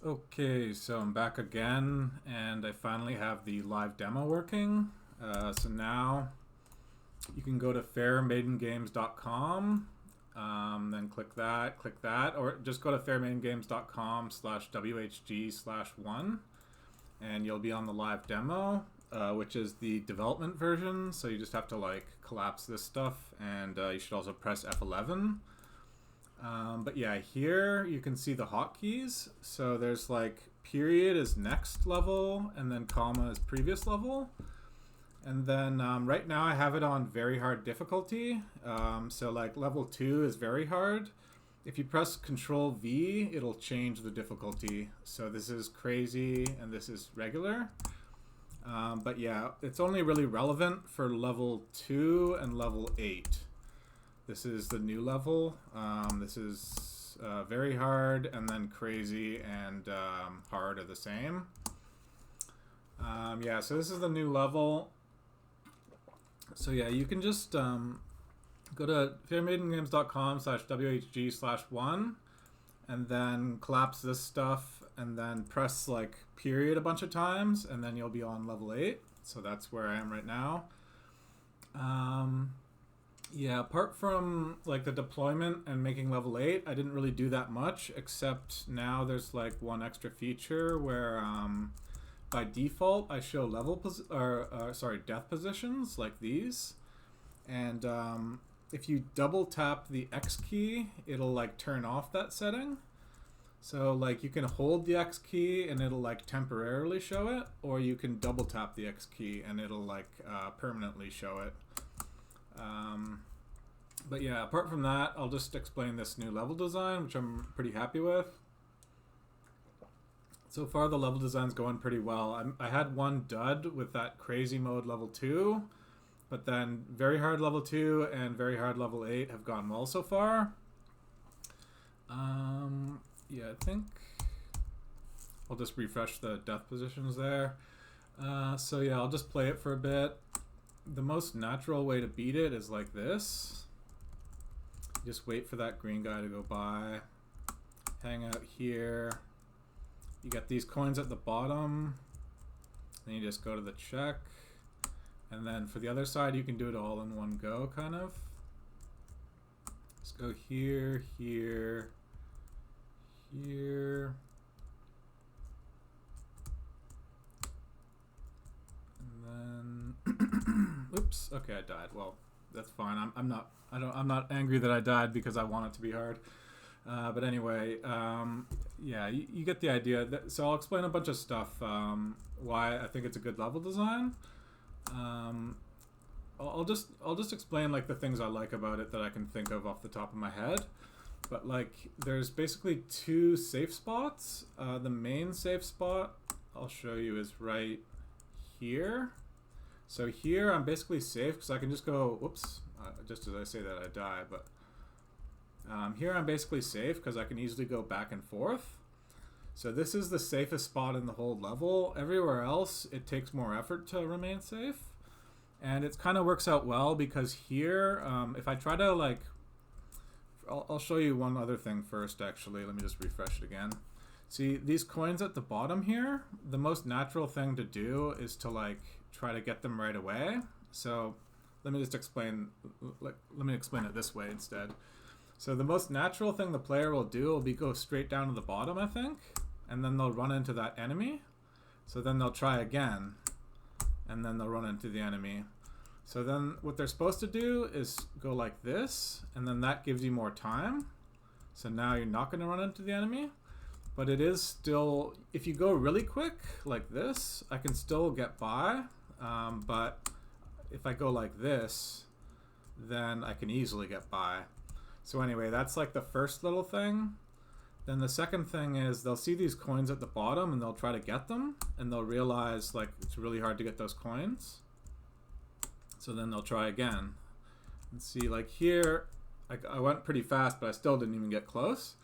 Okay, so I'm back again, and I finally have the live demo working. So now you can go to fairmaidengames.com, then click that, or just go to fairmaidengames.com/WHG/1, and you'll be on the live demo, which is the development version. So you just have to like collapse this stuff, and you should also press F11. But yeah, here you can see the hotkeys. So there's like period is next level, and then comma is previous level. And then right now I have it on very hard difficulty. So like level 2 is very hard. If you press Control V, it'll change the difficulty. So this is crazy, and this is regular. But yeah, it's only really relevant for level 2 and level 8. This is the new level. This is very hard, and then crazy and hard are the same. Yeah, so this is the new level. So yeah, you can just go to fairmaidengames.com/WHG/1 and then collapse this stuff and then press like period a bunch of times, and then you'll be on level 8. So that's where I am right now. Yeah, apart from like the deployment and making level 8, I didn't really do that much, except now there's like one extra feature where by default I show death positions like these. And if you double tap the X key, it'll like turn off that setting. So like you can hold the X key and it'll like temporarily show it, or you can double tap the X key and it'll like permanently show it. But yeah, apart from that, I'll just explain this new level design, which I'm pretty happy with. So far, the level design's going pretty well. I had one dud with that crazy mode level 2, but then very hard level 2 and very hard level 8 have gone well so far. Yeah, I think I'll just refresh the death positions there. So yeah, I'll just play it for a bit. The most natural way to beat it is like this. Just wait for that green guy to go by. Hang out here. You get these coins at the bottom. Then you just go to the check. And then for the other side, you can do it all in one go, kind of. Just go here, here, here. And then, oops. Okay, I died. Well, that's fine. I'm not angry that I died because I want it to be hard. But anyway, yeah, you get the idea. So I'll explain a bunch of stuff. Why I think it's a good level design. I'll just explain like the things I like about it that I can think of off the top of my head. But like, there's basically two safe spots. The main safe spot I'll show you is right here. So here I'm basically safe because I can just go, whoops, just as I say that I die, but here I'm basically safe because I can easily go back and forth. So this is the safest spot in the whole level. Everywhere else, it takes more effort to remain safe. And it kind of works out well because here, if I try to like, I'll show you one other thing first actually. Let me just refresh it again. See, these coins at the bottom here, the most natural thing to do is to like try to get them right away. So let me just explain, let me explain it this way instead. So the most natural thing the player will do will be go straight down to the bottom, I think, and then they'll run into that enemy. So then they'll try again, and then they'll run into the enemy. So then what they're supposed to do is go like this, and then that gives you more time. So now you're not going to run into the enemy. But it is still, if you go really quick like this, I can still get by. But if I go like this, then I can easily get by. So anyway, that's like the first little thing. Then the second thing is they'll see these coins at the bottom and they'll try to get them, and they'll realize like it's really hard to get those coins. So then they'll try again. And see, like here, I went pretty fast, but I still didn't even get close.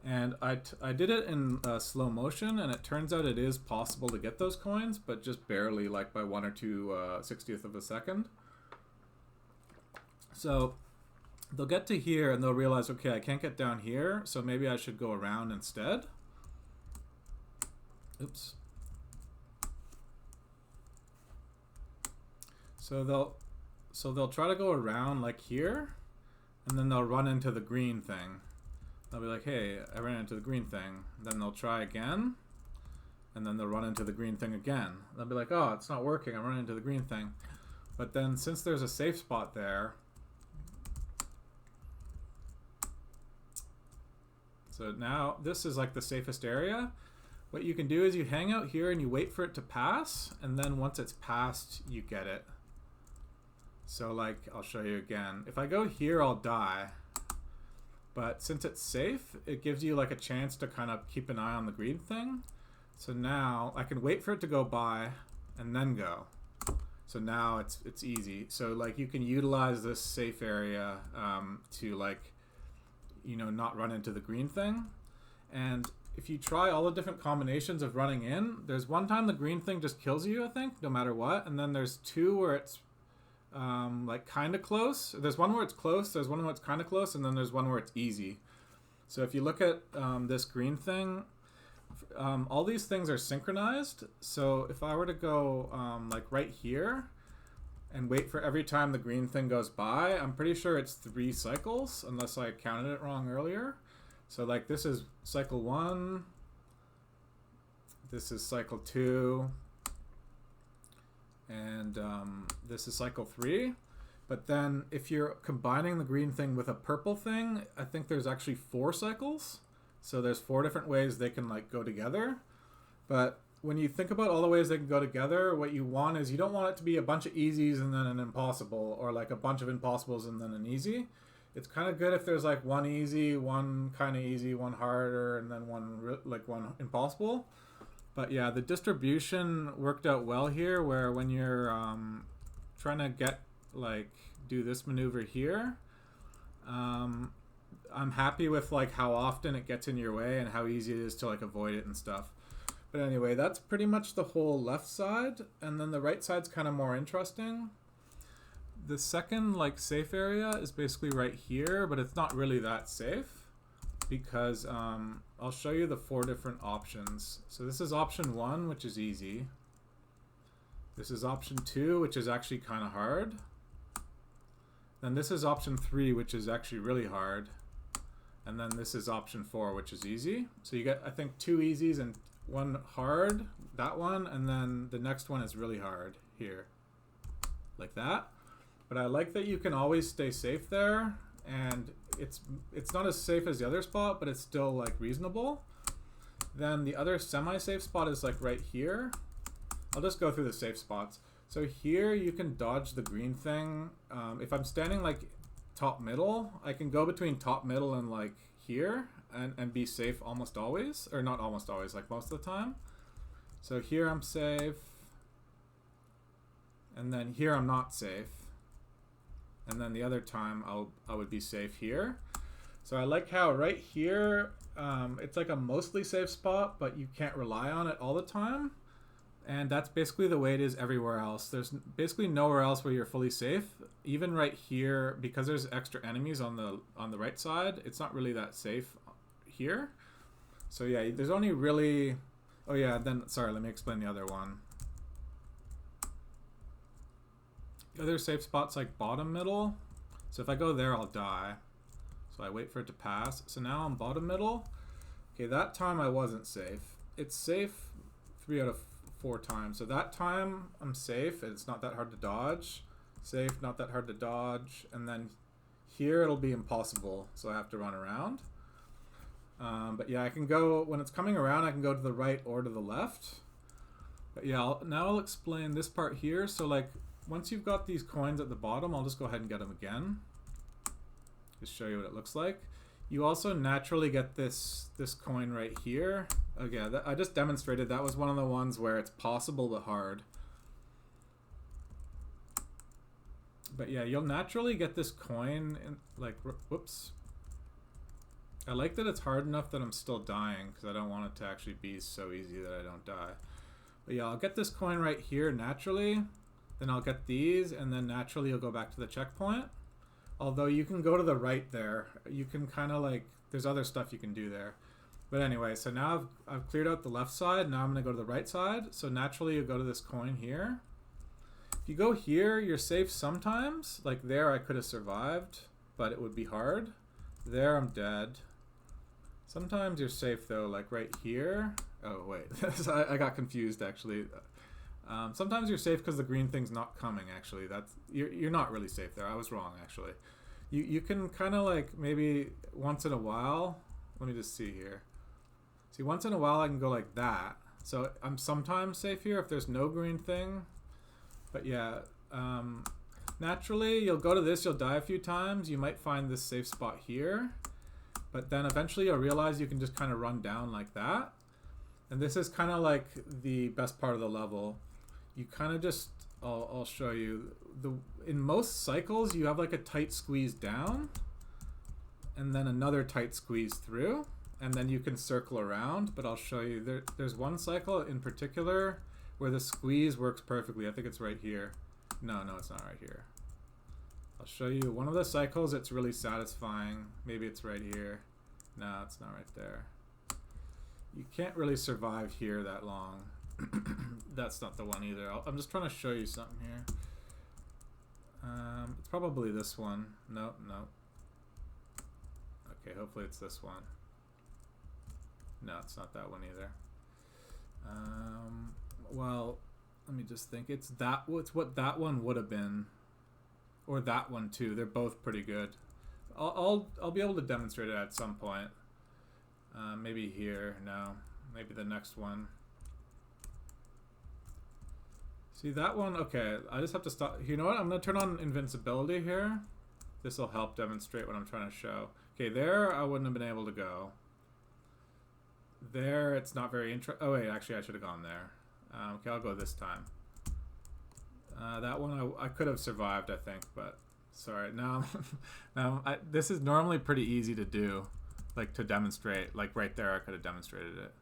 And I did it in slow motion, and it turns out it is possible to get those coins, but just barely, like by 1 or 2/60th of a second. So they'll get to here and they'll realize, okay, I can't get down here, so maybe I should go around instead. Oops. So they'll try to go around like here, and then they'll run into the green thing. They'll be like, hey, I ran into the green thing. Then they'll try again, and then they'll run into the green thing again. They'll be like, oh, it's not working, I'm running into the green thing. But then since there's a safe spot there, so now this is like the safest area. What you can do is you hang out here and you wait for it to pass, and then once it's passed, you get it. So like, I'll show you again. If I go here, I'll die. But since it's safe, it gives you like a chance to kind of keep an eye on the green thing. So now I can wait for it to go by and then go. So now it's easy. So like you can utilize this safe area to like, you know, not run into the green thing. And if you try all the different combinations of running in, there's one time the green thing just kills you, I think, no matter what. And then there's two where it's like kind of close. There's one where it's close, there's one where it's kind of close, and then there's one where it's easy. So if you look at this green thing, all these things are synchronized. So if I were to go like right here and wait for every time the green thing goes by, I'm pretty sure it's 3 cycles, unless I counted it wrong earlier. So like this is cycle 1, this is cycle 2, and this is cycle 3. But then if you're combining the green thing with a purple thing, I think there's actually 4 cycles. So there's 4 different ways they can like go together. But when you think about all the ways they can go together, what you want is you don't want it to be a bunch of easies and then an impossible, or like a bunch of impossibles and then an easy. It's kind of good if there's like one easy, one kind of easy, one harder, and then one impossible. But yeah, the distribution worked out well here, where when you're trying to get like do this maneuver here, I'm happy with like how often it gets in your way and how easy it is to like avoid it and stuff. But anyway, that's pretty much the whole left side, and then the right side's kind of more interesting. The second like safe area is basically right here, but it's not really that safe because I'll show you the 4 different options. So this is option 1, which is easy. This is option 2, which is actually kind of hard. Then this is option 3, which is actually really hard. And then this is option 4, which is easy. So you get, I think, 2 easies and 1 hard, that one, and then the next one is really hard here, like that. But I like that you can always stay safe there, and it's not as safe as the other spot, but it's still like reasonable. Then the other semi-safe spot is like right here. I'll just go through the safe spots. So here you can dodge the green thing. If I'm standing like top middle, I can go between top middle and like here and be safe almost always, or not almost always, like most of the time. So here I'm safe, and then here I'm not safe. And then the other time I would be safe here. So I like how right here it's like a mostly safe spot, but you can't rely on it all the time. And that's basically the way it is everywhere else. There's basically nowhere else where you're fully safe. Even right here, because there's extra enemies on the right side, it's not really that safe here. So yeah, there's only really... Oh yeah, then sorry, let me explain the other one. The other safe spot's like bottom middle. So if I go there, I'll die. So I wait for it to pass. So now I'm bottom middle. Okay, that time I wasn't safe. It's safe 3 out of 4 times. So that time I'm safe. It's not that hard to dodge. Safe, not that hard to dodge. And then here it'll be impossible. So I have to run around. But yeah, I can go, when it's coming around, I can go to the right or to the left. But yeah, now I'll explain this part here. So like, once you've got these coins at the bottom, I'll just go ahead and get them again. Just show you what it looks like. You also naturally get this coin right here. Okay, I just demonstrated that was one of the ones where it's possible but hard. But yeah, you'll naturally get this coin in, like, whoops. I like that it's hard enough that I'm still dying, because I don't want it to actually be so easy that I don't die. But yeah, I'll get this coin right here naturally. Then I'll get these, and then naturally you'll go back to the checkpoint. Although you can go to the right there. You can kind of like, there's other stuff you can do there. But anyway, so now I've cleared out the left side. Now I'm going to go to the right side. So naturally you go to this coin here. If you go here, you're safe sometimes. Like there I could have survived, but it would be hard. There I'm dead. Sometimes you're safe though, like right here. Oh wait, I got confused actually. Sometimes you're safe because the green thing's not coming actually. You're not really safe there. I was wrong actually. You can kind of like maybe once in a while. Let me just see here. See, once in a while I can go like that. So I'm sometimes safe here if there's no green thing. But yeah, naturally you'll go to this, you'll die a few times. You might find this safe spot here. But then eventually you'll realize you can just kind of run down like that. And this is kind of like the best part of the level. You kind of just, I'll show you. In most cycles you have like a tight squeeze down. And then another tight squeeze through. And then you can circle around. But I'll show you. There's one cycle in particular where the squeeze works perfectly. I think it's right here. No, it's not right here. I'll show you one of the cycles. It's really satisfying. Maybe it's right here. No, it's not right there. You can't really survive here that long. That's not the one either. I'm just trying to show you something here. It's probably this one. No. Okay, hopefully it's this one. No, it's not that one either. Well, let me just think. It's what that one would have been. Or that one too. They're both pretty good. I'll be able to demonstrate it at some point. Maybe here. No. Maybe the next one. See that one? Okay, I just have to stop. You know what? I'm going to turn on invincibility here. This will help demonstrate what I'm trying to show. Okay, there I wouldn't have been able to go. There it's not very interesting. Oh wait, actually I should have gone there. Okay, I'll go this time. That one I could have survived, I think, but sorry. Now, this is normally pretty easy to do, like to demonstrate. Like right there, I could have demonstrated it.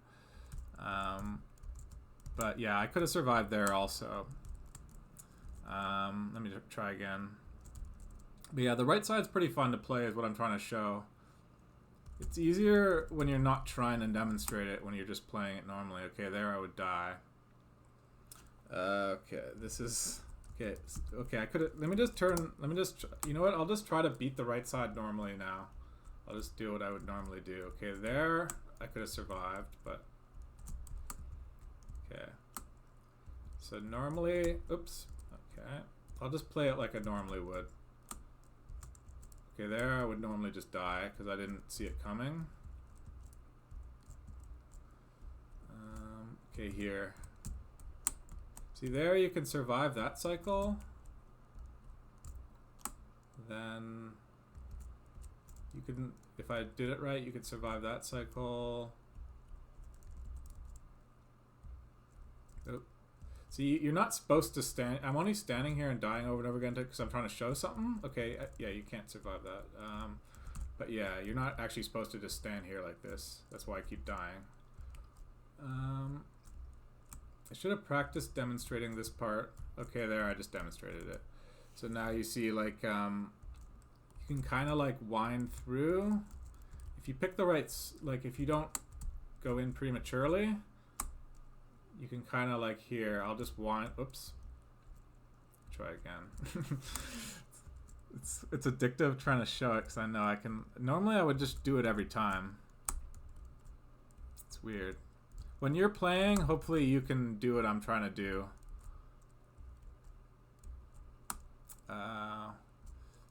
But yeah, I could have survived there also. Let me try again. But yeah, the right side's pretty fun to play is what I'm trying to show. It's easier when you're not trying to demonstrate it, when you're just playing it normally. Okay, there I would die. Okay, this is... Okay, I could... Let me just... You know what? I'll just try to beat the right side normally now. I'll just do what I would normally do. Okay, there I could have survived, but... Okay. So normally... Oops. Okay. I'll just play it like I normally would. Okay, there I would normally just die because I didn't see it coming. Okay, here. See there, you can survive that cycle. Then you can, if I did it right, you could survive that cycle. Oh. See, you're not supposed to stand. I'm only standing here and dying over and over again because I'm trying to show something. Okay, yeah, you can't survive that. But yeah, you're not actually supposed to just stand here like this. That's why I keep dying. I should have practiced demonstrating this part. Okay, there, I just demonstrated it. So now you see, like, you can kind of like wind through. If you pick the right, like, if you don't go in prematurely, you can kind of like here, I'll just wind, oops. Try again. It's addictive trying to show it because I know I can, normally I would just do it every time. It's weird. When you're playing, hopefully you can do what I'm trying to do.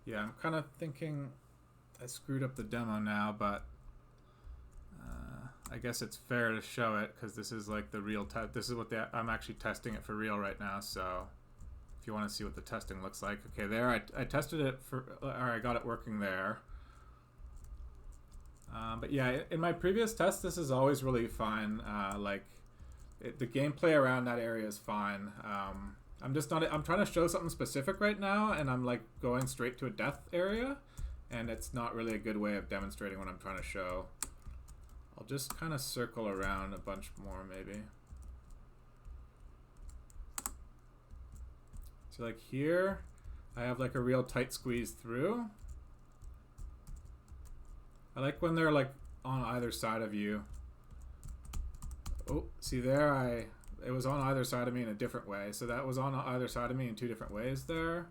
Yeah, I'm kind of thinking I screwed up the demo now, but I guess it's fair to show it because this is like the real test. This is what I'm actually testing it for real right now. So if you want to see what the testing looks like, okay, there I tested it for, or I got it working there. But yeah, in my previous test, this is always really fine. The gameplay around that area is fine. I'm just not. I'm trying to show something specific right now, and I'm like going straight to a death area, and it's not really a good way of demonstrating what I'm trying to show. I'll just kind of circle around a bunch more, maybe. So like here, I have like a real tight squeeze through. I like when they're like on either side of you. Oh, see there, it was on either side of me in a different way. So that was on either side of me in two different ways there.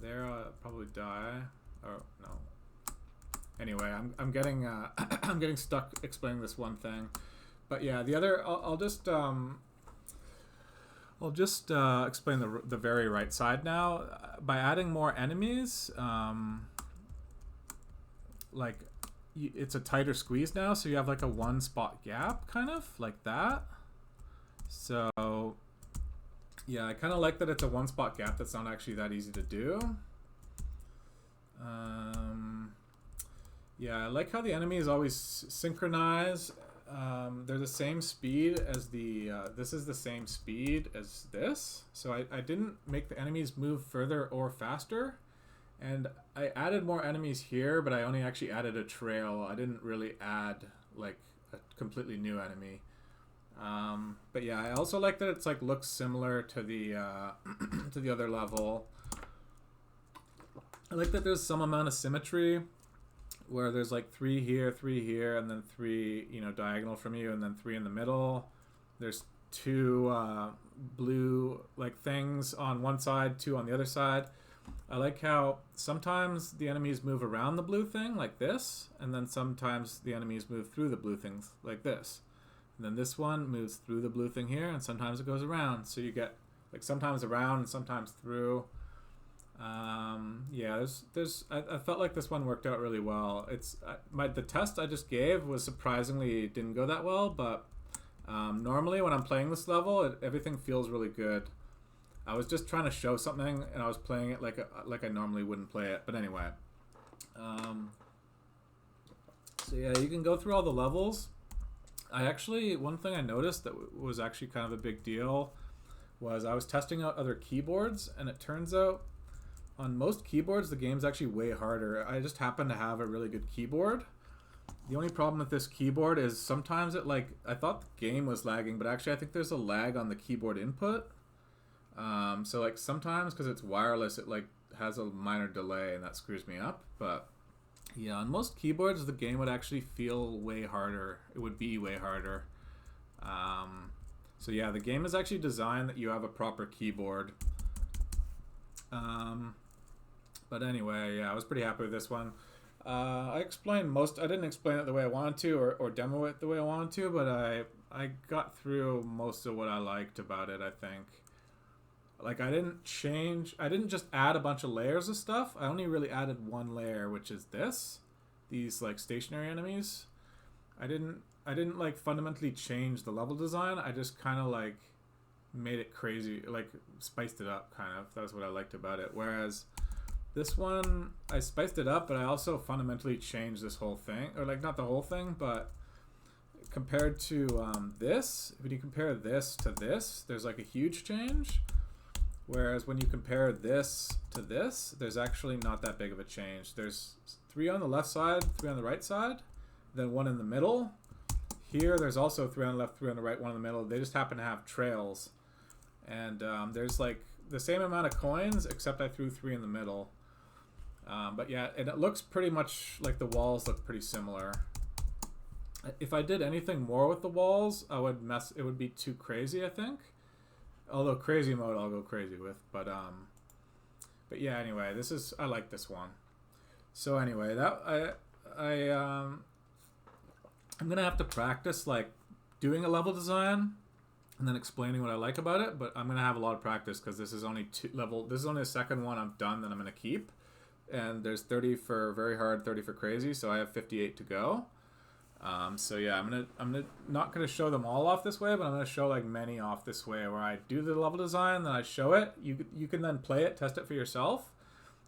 There I'll probably die. Oh no. Anyway, I'm getting I'm getting stuck explaining this one thing. But yeah, the other I'll just explain the very right side now. By adding more enemies, like it's a tighter squeeze now, so you have like a one spot gap, kind of like that. So yeah, I kind of like that it's a one spot gap that's not actually that easy to do. Yeah, I like how the enemies always synchronize. They're the same speed as the this is the same speed as this, so I didn't make the enemies move further or faster, and I added more enemies here, but I only actually added a trail. I didn't really add like a completely new enemy. But yeah, I also like that it's like looks similar to the to the other level. I like that there's some amount of symmetry, where there's like 3 here, and then 3, you know, diagonal from you, and then 3 in the middle. There's 2 blue like things on one side, 2 on the other side. I like how sometimes the enemies move around the blue thing like this, and then sometimes the enemies move through the blue things like this. And then this one moves through the blue thing here, and sometimes it goes around. So you get like sometimes around and sometimes through. Yeah, I felt like this one worked out really well. The test I just gave was surprisingly didn't go that well, but normally when I'm playing this level, everything feels really good. I was just trying to show something, and I was playing it like I normally wouldn't play it. But anyway, so yeah, you can go through all the levels. One thing I noticed that was actually kind of a big deal was I was testing out other keyboards, and it turns out on most keyboards the game's actually way harder. I just happen to have a really good keyboard. The only problem with this keyboard is sometimes I thought the game was lagging, but actually I think there's a lag on the keyboard input. So like sometimes because it's wireless, it like has a minor delay, and that screws me up. But yeah, on most keyboards the game would actually feel way harder. It would be way harder. So yeah, the game is actually designed that you have a proper keyboard. But anyway, yeah, I was pretty happy with this one. I didn't explain it the way I wanted to, or demo it the way I wanted to, but I got through most of what I liked about it, I think. Like, I didn't just add a bunch of layers of stuff. I only really added one layer, which is these like stationary enemies. I didn't like fundamentally change the level design. I just kind of like made it crazy, like spiced it up kind of. That's what I liked about it. Whereas this one, I spiced it up, but I also fundamentally changed this whole thing, or like not the whole thing, but compared to this, when you compare this to this, there's like a huge change. Whereas when you compare this to this, there's actually not that big of a change. There's 3 on the left side, 3 on the right side, then 1 in the middle. Here there's also 3 on the left, 3 on the right, 1 in the middle. They just happen to have trails. And there's like the same amount of coins, except I threw 3 in the middle. But yeah, and it looks pretty much like the walls look pretty similar. If I did anything more with the walls, it would be too crazy, I think. Although crazy mode I'll go crazy with, but yeah, anyway, I like this one. So anyway, I'm gonna have to practice like doing a level design and then explaining what I like about it, but I'm gonna have a lot of practice because this is only the second one I've done that I'm gonna keep, and there's 30 for very hard, 30 for crazy, so I have 58 to go. So yeah, I'm not gonna show them all off this way, but I'm gonna show like many off this way, where I do the level design, then I show it. You can then play it, test it for yourself,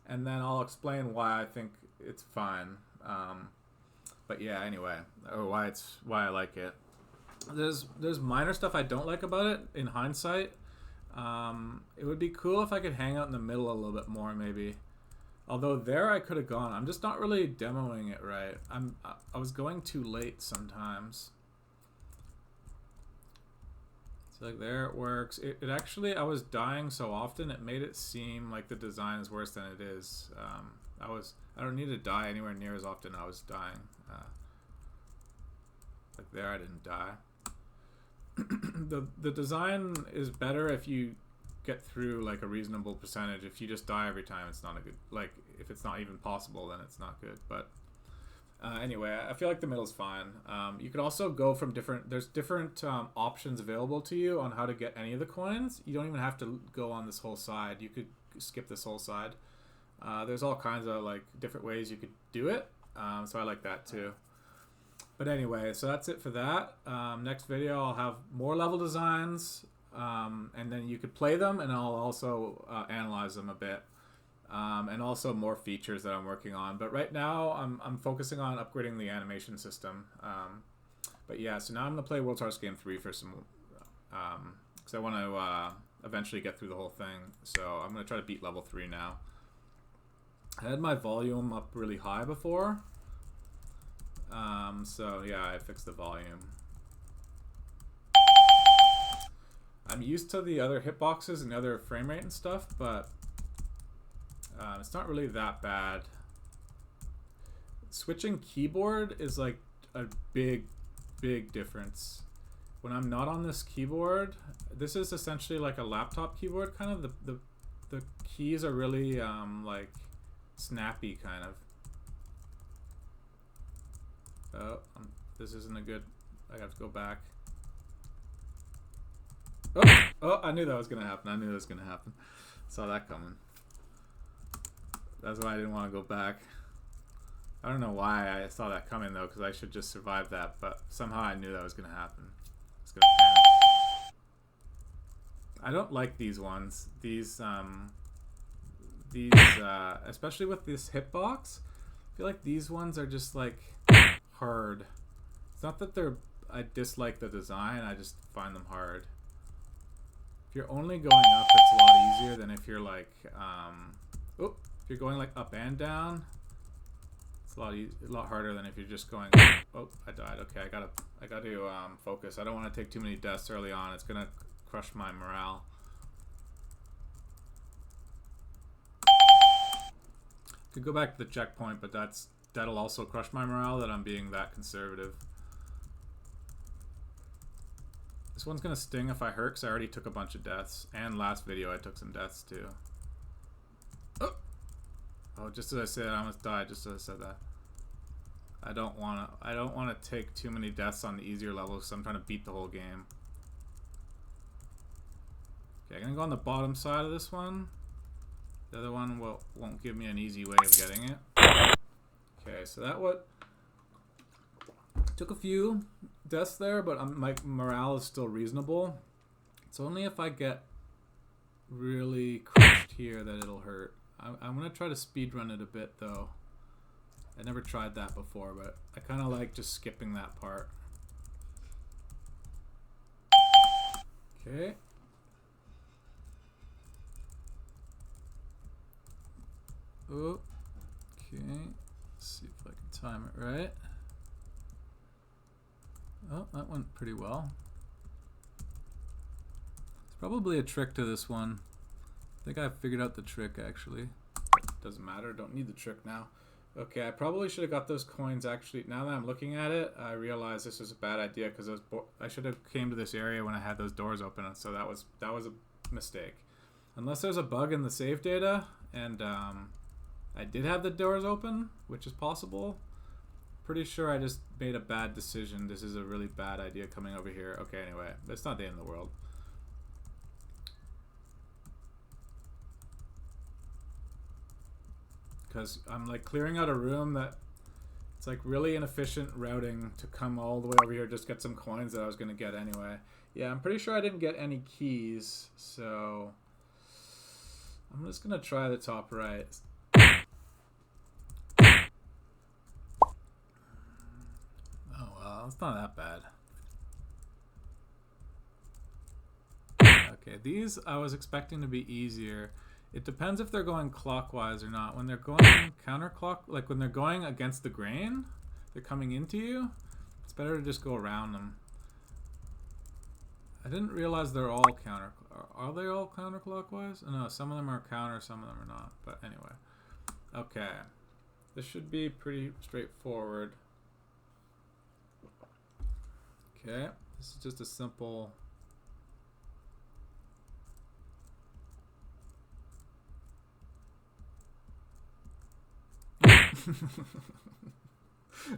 and then I'll explain why I think it's fine. But yeah, anyway, or why I like it. There's minor stuff I don't like about it in hindsight. It would be cool if I could hang out in the middle a little bit more, maybe. Although there I could have gone. I'm just not really demoing it right. I was going too late sometimes. So like there it works. It actually, I was dying so often it made it seem like the design is worse than it is. I don't need to die anywhere near as often I was dying. Like there, I didn't die. The design is better if you get through like a reasonable percentage. If you just die every time, it's not a good, like if it's not even possible, then it's not good. But anyway, I feel like the middle's fine. You could also go from there's different options available to you on how to get any of the coins. You don't even have to go on this whole side. You could skip this whole side. There's all kinds of like different ways you could do it. So I like that too. But anyway, so that's it for that. Next video, I'll have more level designs, and then you could play them, and I'll also analyze them a bit, and also more features that I'm working on. But right now, I'm focusing on upgrading the animation system. But yeah, so now I'm gonna play World Tours Game 3 for some, because I want to eventually get through the whole thing. So I'm gonna try to beat level 3 now. I had my volume up really high before. So yeah, I fixed the volume. I'm used to the other hitboxes and the other frame rate and stuff, but it's not really that bad. Switching keyboard is like a big difference. When I'm not on this keyboard, this is essentially like a laptop keyboard kind of. The keys are really like snappy kind of. Oh, this isn't a good. I have to go back. Oh, I knew that was gonna happen. I knew that was gonna happen. Saw that coming. That's why I didn't want to go back. I don't know why I saw that coming though, because I should just survive that. But somehow I knew that was gonna happen. It's gonna panic. I don't like these ones. These especially with this hitbox. I feel like these ones are just like hard. It's not that I dislike the design, I just find them hard. If you're only going up, it's a lot easier than if you're like if you're going like up and down, it's a lot harder than if you're just going oh, I died. Okay, I gotta focus. I don't want to take too many deaths early on. It's gonna crush my morale. Could go back to the checkpoint, but that'll also crush my morale that I'm being that conservative. This one's gonna sting if I hurt, because I already took a bunch of deaths, and last video I took some deaths too. Oh, just as I said, I almost died just as I said that. I don't wanna take too many deaths on the easier levels, because I'm trying to beat the whole game. Okay, I'm gonna go on the bottom side of this one. The other one won't give me an easy way of getting it. Okay, so that took a few deaths there, but my morale is still reasonable. It's only if I get really crushed here that it'll hurt. I'm gonna try to speedrun it a bit though. I never tried that before, but I kind of like just skipping that part. Okay. Oh, okay. Let's see if I can time it right. Oh, that went pretty well. There's probably a trick to this one. I think I figured out the trick actually. Doesn't matter, don't need the trick now. Okay, I probably should have got those coins actually. Now that I'm looking at it, I realize this was a bad idea because I should have came to this area when I had those doors open, so that was a mistake. Unless there's a bug in the save data, and I did have the doors open, which is possible. Pretty sure I just made a bad decision. This is a really bad idea coming over here. Okay, anyway, it's not the end of the world. Because I'm like clearing out a room that it's like really inefficient routing to come all the way over here, just get some coins that I was going to get anyway. Yeah, I'm pretty sure I didn't get any keys, so I'm just going to try the top right. Oh well, it's not that bad. Okay, these I was expecting to be easier. It depends if they're going clockwise or not. When they're going counterclock, like when they're going against the grain, they're coming into you, it's better to just go around them. I didn't realize they're all counter. Are they all counterclockwise? No, some of them are counter, some of them are not. But anyway. Okay. This should be pretty straightforward. Okay, this is just a simple...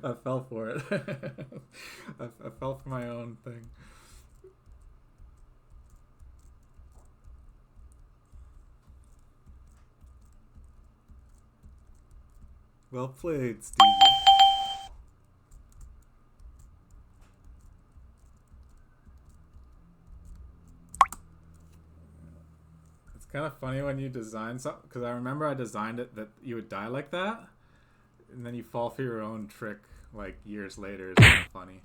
I fell for it. I fell for my own thing. Well played, Stevie. It's kind of funny when you design something, because I remember I designed it that you would die like that, and then you fall for your own trick like years later. It's kind of funny.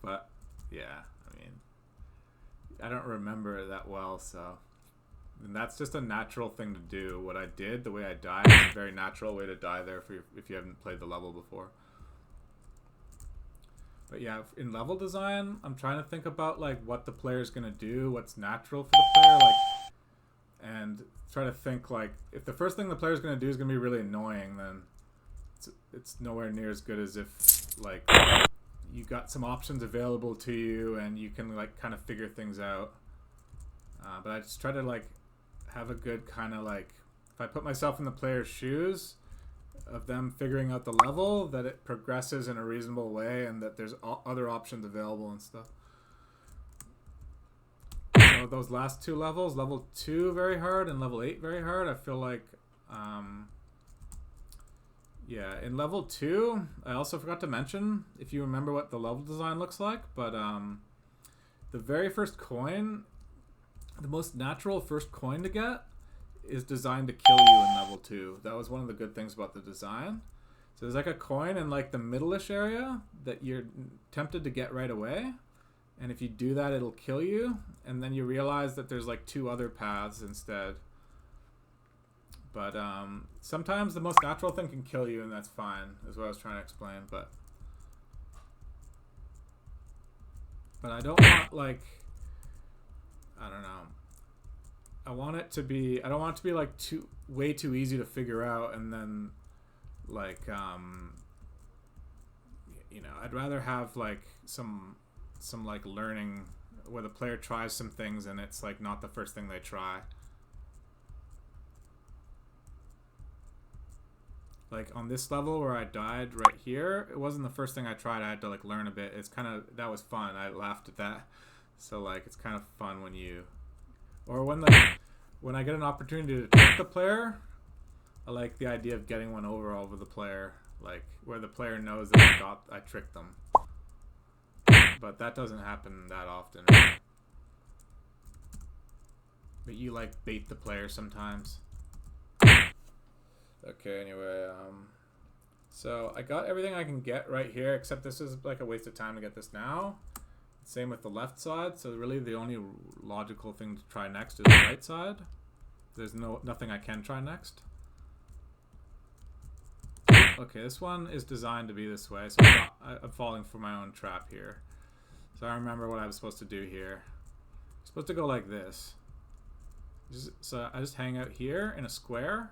But yeah, I mean, I don't remember it that well, so... And that's just a natural thing to do. What I did, the way I died, is a very natural way to die there if you haven't played the level before. But yeah, in level design, I'm trying to think about like what the player's gonna do, what's natural for the player, like, and try to think like if the first thing the player's gonna do is gonna be really annoying, then it's nowhere near as good as if like you got some options available to you and you can like kind of figure things out. But I just try to like have a good kind of like, if I put myself in the player's shoes of them figuring out the level, that it progresses in a reasonable way and that there's other options available and stuff. So those last two levels, level 2 very hard and level 8 very hard, I feel like, yeah, in level 2, I also forgot to mention, if you remember what the level design looks like, but the very first coin, the most natural first coin to get is designed to kill you in level 2. That was one of the good things about the design. So there's like a coin in like the middle-ish area that you're tempted to get right away. And if you do that, it'll kill you. And then you realize that there's like 2 other paths instead. But sometimes the most natural thing can kill you, and that's fine, is what I was trying to explain. But I don't want like... I don't know. I want it to be... I don't want it to be like way too easy to figure out, and then like you know, I'd rather have like some like learning where the player tries some things and it's like not the first thing they try. Like on this level where I died right here, it wasn't the first thing I tried. I had to like learn a bit. It's kind of... that was fun. I laughed at that. So like it's kind of fun when you, or when I get an opportunity to trick the player, I like the idea of getting one over the player, like where the player knows that I tricked them. But that doesn't happen that often. Right? But you like bait the player sometimes. Okay, anyway, so I got everything I can get right here, except this is like a waste of time to get this now. Same with the left side, so really the only logical thing to try next is the right side. There's nothing I can try next. Okay, this one is designed to be this way, so I'm falling for my own trap here. So I remember what I was supposed to do here. I'm supposed to go like this. So I just hang out here in a square,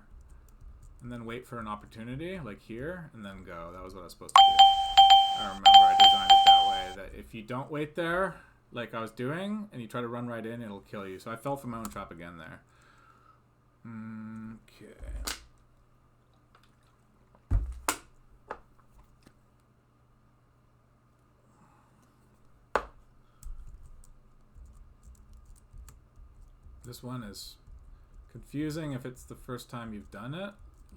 and then wait for an opportunity, like here, and then go. That was what I was supposed to do. I remember I designed it that way, that if you don't wait there, like I was doing, and you try to run right in, it'll kill you. So I fell for my own trap again there. Okay. This one is confusing if it's the first time you've done it,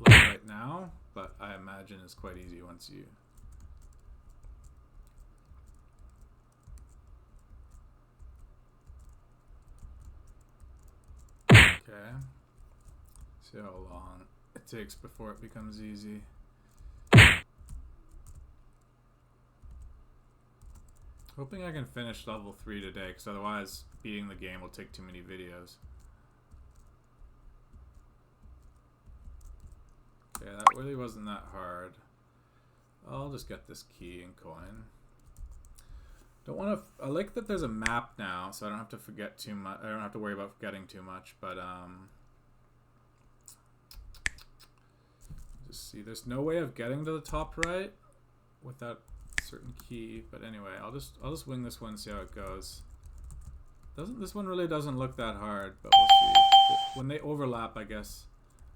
like right now, but I imagine it's quite easy once you... Okay. See how long it takes before it becomes easy. Hoping I can finish level 3 today, because otherwise beating the game will take too many videos. Okay, that really wasn't that hard. I'll just get this key and coin. Don't want to... I like that there's a map now, so I don't have to forget too much. I don't have to worry about forgetting too much, but just see, there's no way of getting to the top right without certain key. But anyway, I'll just wing this one and see how it goes. This one really doesn't look that hard, but we'll see. When they overlap, I guess.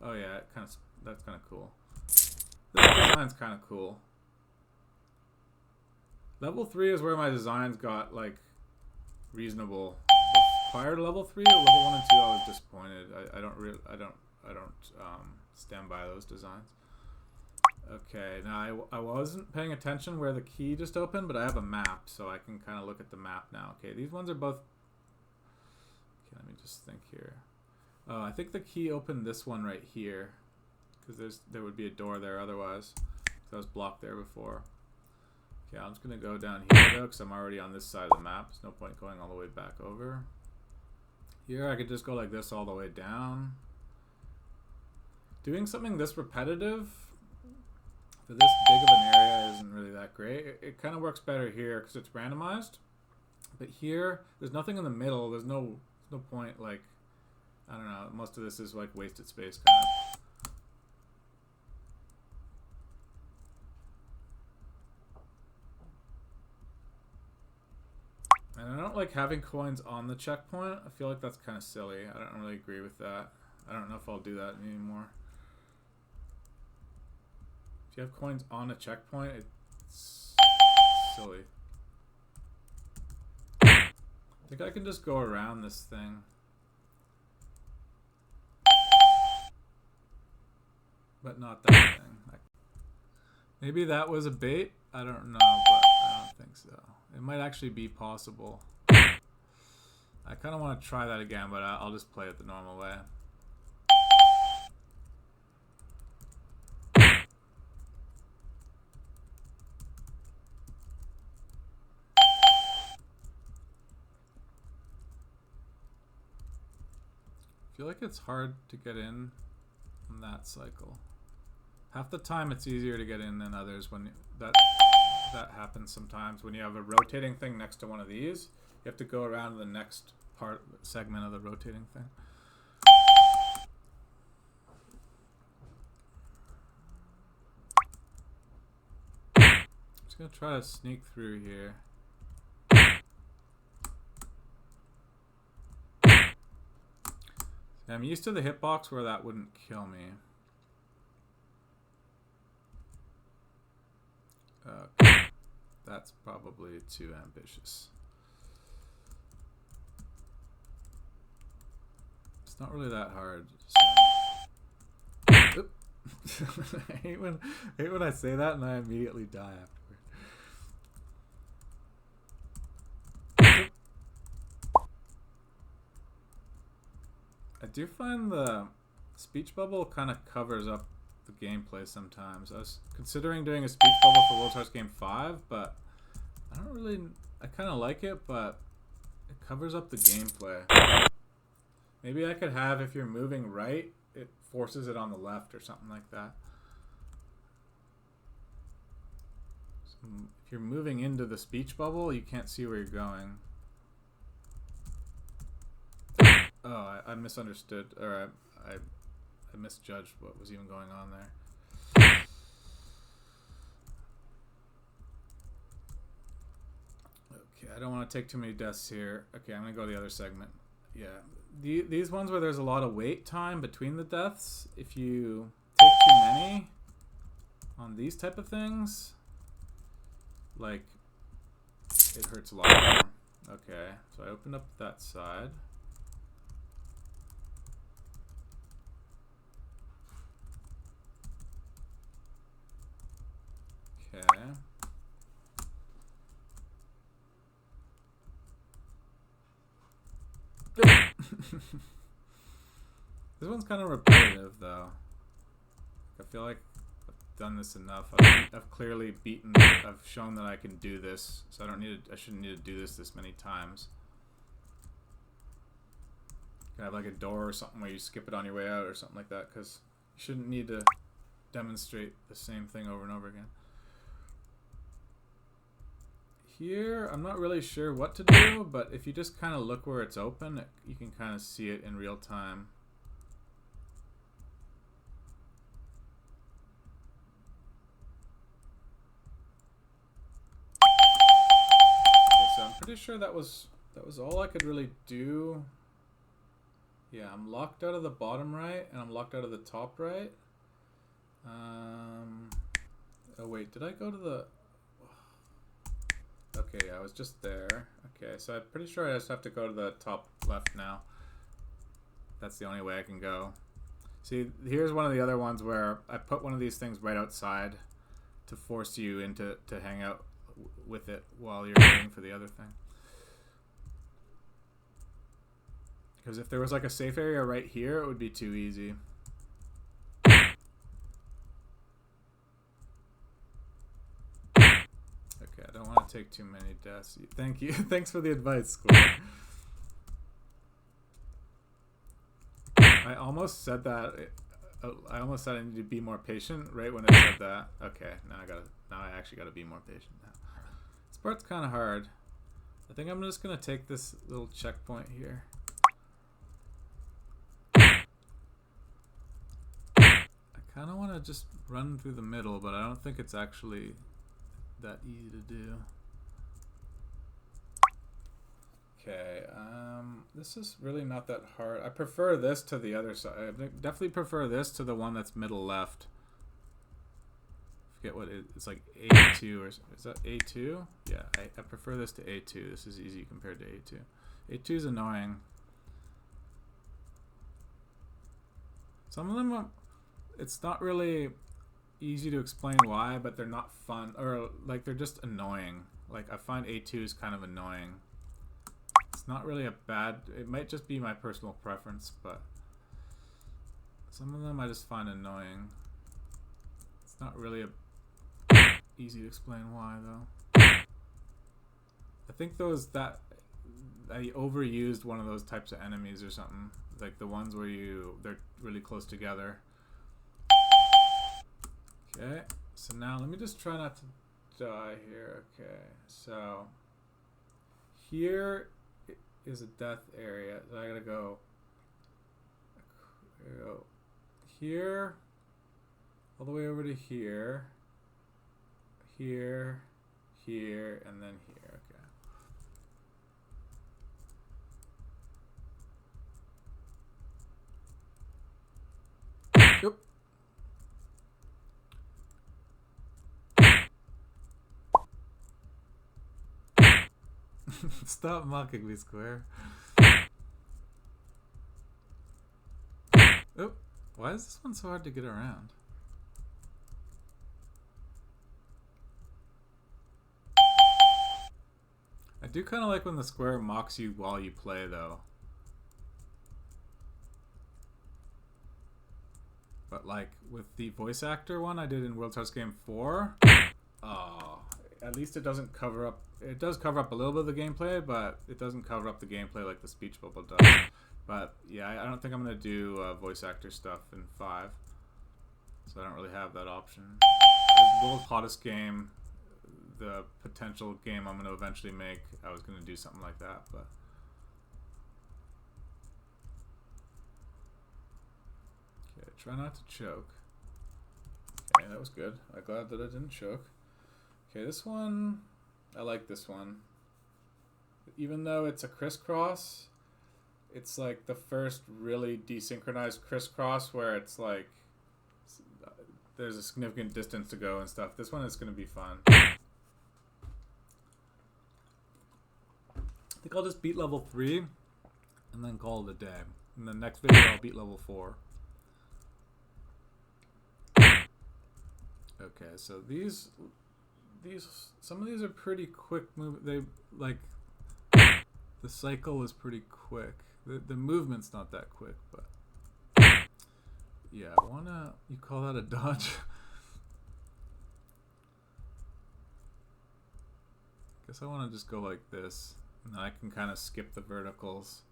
Oh yeah, that's kind of cool. This design's kind of cool. Level 3 is where my designs got like reasonable. Prior to level 3, level 1 and 2, I was disappointed. I don't stand by those designs. Okay, now I wasn't paying attention where the key just opened, but I have a map, so I can kind of look at the map now. Okay, these ones are both. Okay, let me just think here. Oh, I think the key opened this one right here, because there would be a door there otherwise. That was blocked there before. Okay, I'm just gonna go down here though, because I'm already on this side of the map. There's no point going all the way back over. Here, I could just go like this all the way down. Doing something this repetitive for this big of an area isn't really that great. It kind of works better here because it's randomized. But here, there's nothing in the middle. There's no point, like, I don't know, most of this is like wasted space kind of. And I don't like having coins on the checkpoint. I feel like that's kind of silly. I don't really agree with that. I don't know if I'll do that anymore. If you have coins on a checkpoint, it's silly. I think I can just go around this thing. But not that thing. Maybe that was a bait? I don't know, but I don't think so. It might actually be possible. I kind of want to try that again, but I'll just play it the normal way. I feel like it's hard to get in that cycle. Half the time it's easier to get in than others when that happens sometimes. When you have a rotating thing next to one of these, you have to go around to the next segment of the rotating thing. Just gonna try to sneak through here. I'm used to the hitbox where that wouldn't kill me. Okay. That's probably too ambitious. It's not really that hard. So. I hate when I say that and I immediately die afterward. I do find the speech bubble kind of covers up the gameplay sometimes. I was considering doing a speech bubble for World Hearts Game 5, but I kind of like it, but it covers up the gameplay. Maybe I could have, if you're moving right, it forces it on the left or something like that. So if you're moving into the speech bubble, you can't see where you're going. Oh, I misunderstood, or I misjudged what was even going on there. Okay, I don't want to take too many deaths here. Okay, I'm going to go to the other segment. Yeah, these ones where there's a lot of wait time between the deaths, if you take too many on these type of things, like, it hurts a lot more. Okay, so I opened up that side. Okay. This one's kind of repetitive, though. I feel like I've done this enough. I've clearly beaten. I've shown that I can do this, so I shouldn't need to do this many times. You can have like a door or something where you skip it on your way out or something like that, because you shouldn't need to demonstrate the same thing over and over again. Here, I'm not really sure what to do, but if you just kind of look where it's open, you can kind of see it in real time. pretty sure that was all I could really do. Yeah, I'm locked out of the bottom right, and I'm locked out of the top right. Oh wait, did I go to the... Okay, yeah, I was just there. Okay, so I'm pretty sure I just have to go to the top left now. That's the only way I can go. See, here's one of the other ones where I put one of these things right outside to force you into to hang out with it while you're waiting for the other thing. Because if there was like a safe area right here, it would be too easy. Okay, I don't want to take too many deaths. Thank you. Thanks for the advice, Square. I almost said that. I almost said I need to be more patient right when I said that. Okay, now I actually gotta be more patient now. This part's kind of hard. I think I'm just gonna take this little checkpoint here. I kind of want to just run through the middle, but I don't think it's actually that easy to do. Okay, this is really not that hard. I prefer this to the other side. I definitely prefer this to the one that's middle left. I forget what it's like, A2 or is that A2? Yeah, I prefer this to A2. This is easy compared to A2. A2 is annoying. Some of them are, it's not really easy to explain why, but they're not fun, or like they're just annoying. Like I find A2 is kind of annoying. It's not really a bad, it might just be my personal preference, but some of them I just find annoying. It's not really easy to explain why though. I think that I overused one of those types of enemies or something. Like the ones where they're really close together. Okay, so now let me just try not to die here. Okay, so here is a death area. So I gotta go here, all the way over to here, here, here, and then here. Okay. Yep. Stop mocking me, Square. Oh, why is this one so hard to get around? I do kind of like when the Square mocks you while you play, though. But like with the voice actor one I did in World Toast Game 4, at least it doesn't cover up. It does cover up a little bit of the gameplay, but it doesn't cover up the gameplay like the speech bubble does. But yeah, I don't think I'm gonna do voice actor stuff in 5, so I don't really have that option. The world's hottest game, the potential game I'm gonna eventually make, I was gonna do something like that, but. Okay, try not to choke. Okay, that was good. I'm glad that I didn't choke. Okay, this one, I like this one. Even though it's a crisscross, it's like the first really desynchronized crisscross where it's like there's a significant distance to go and stuff. This one is going to be fun. I think I'll just beat level 3 and then call it a day. In the next video I'll beat level 4. Okay, so these some of these are pretty quick move. They like the cycle is pretty quick. The movement's not that quick, but yeah, you call that a dodge? Guess I want to just go like this, and then I can kind of skip the verticals.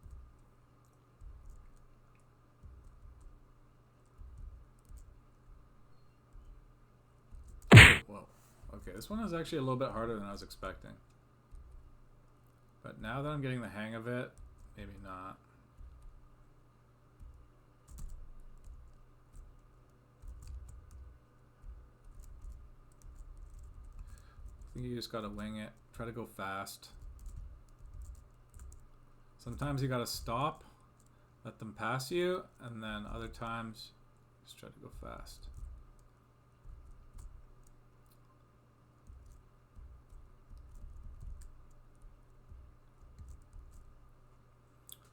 Whoa. Okay, this one is actually a little bit harder than I was expecting. But now that I'm getting the hang of it, maybe not. I think you just gotta wing it. Try to go fast. Sometimes you gotta stop, let them pass you, and then other times just try to go fast.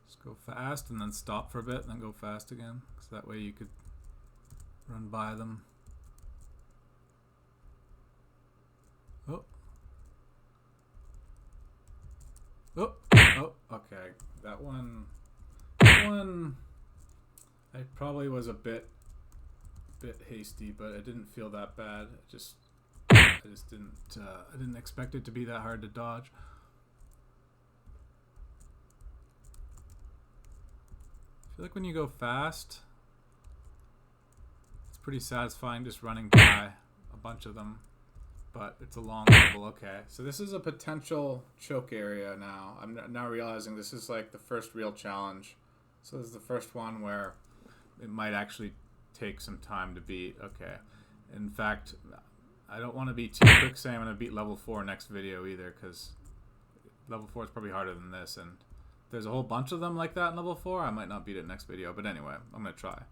Just go fast and then stop for a bit and then go fast again, because that way you could run by them. Oh. Oh. Oh. Okay. That one I probably was a bit hasty, but it didn't feel that bad. I just didn't I didn't expect it to be that hard to dodge. I feel like when you go fast, it's pretty satisfying just running by a bunch of them, but it's a long level. Okay, so this is a potential choke area now. I'm now realizing this is like the first real challenge. So this is the first one where it might actually take some time to beat. Okay, in fact, I don't want to be too quick saying I'm going to beat level 4 next video either, because level 4 is probably harder than this, and there's a whole bunch of them like that in level 4. I might not beat it next video, but anyway, I'm going to try.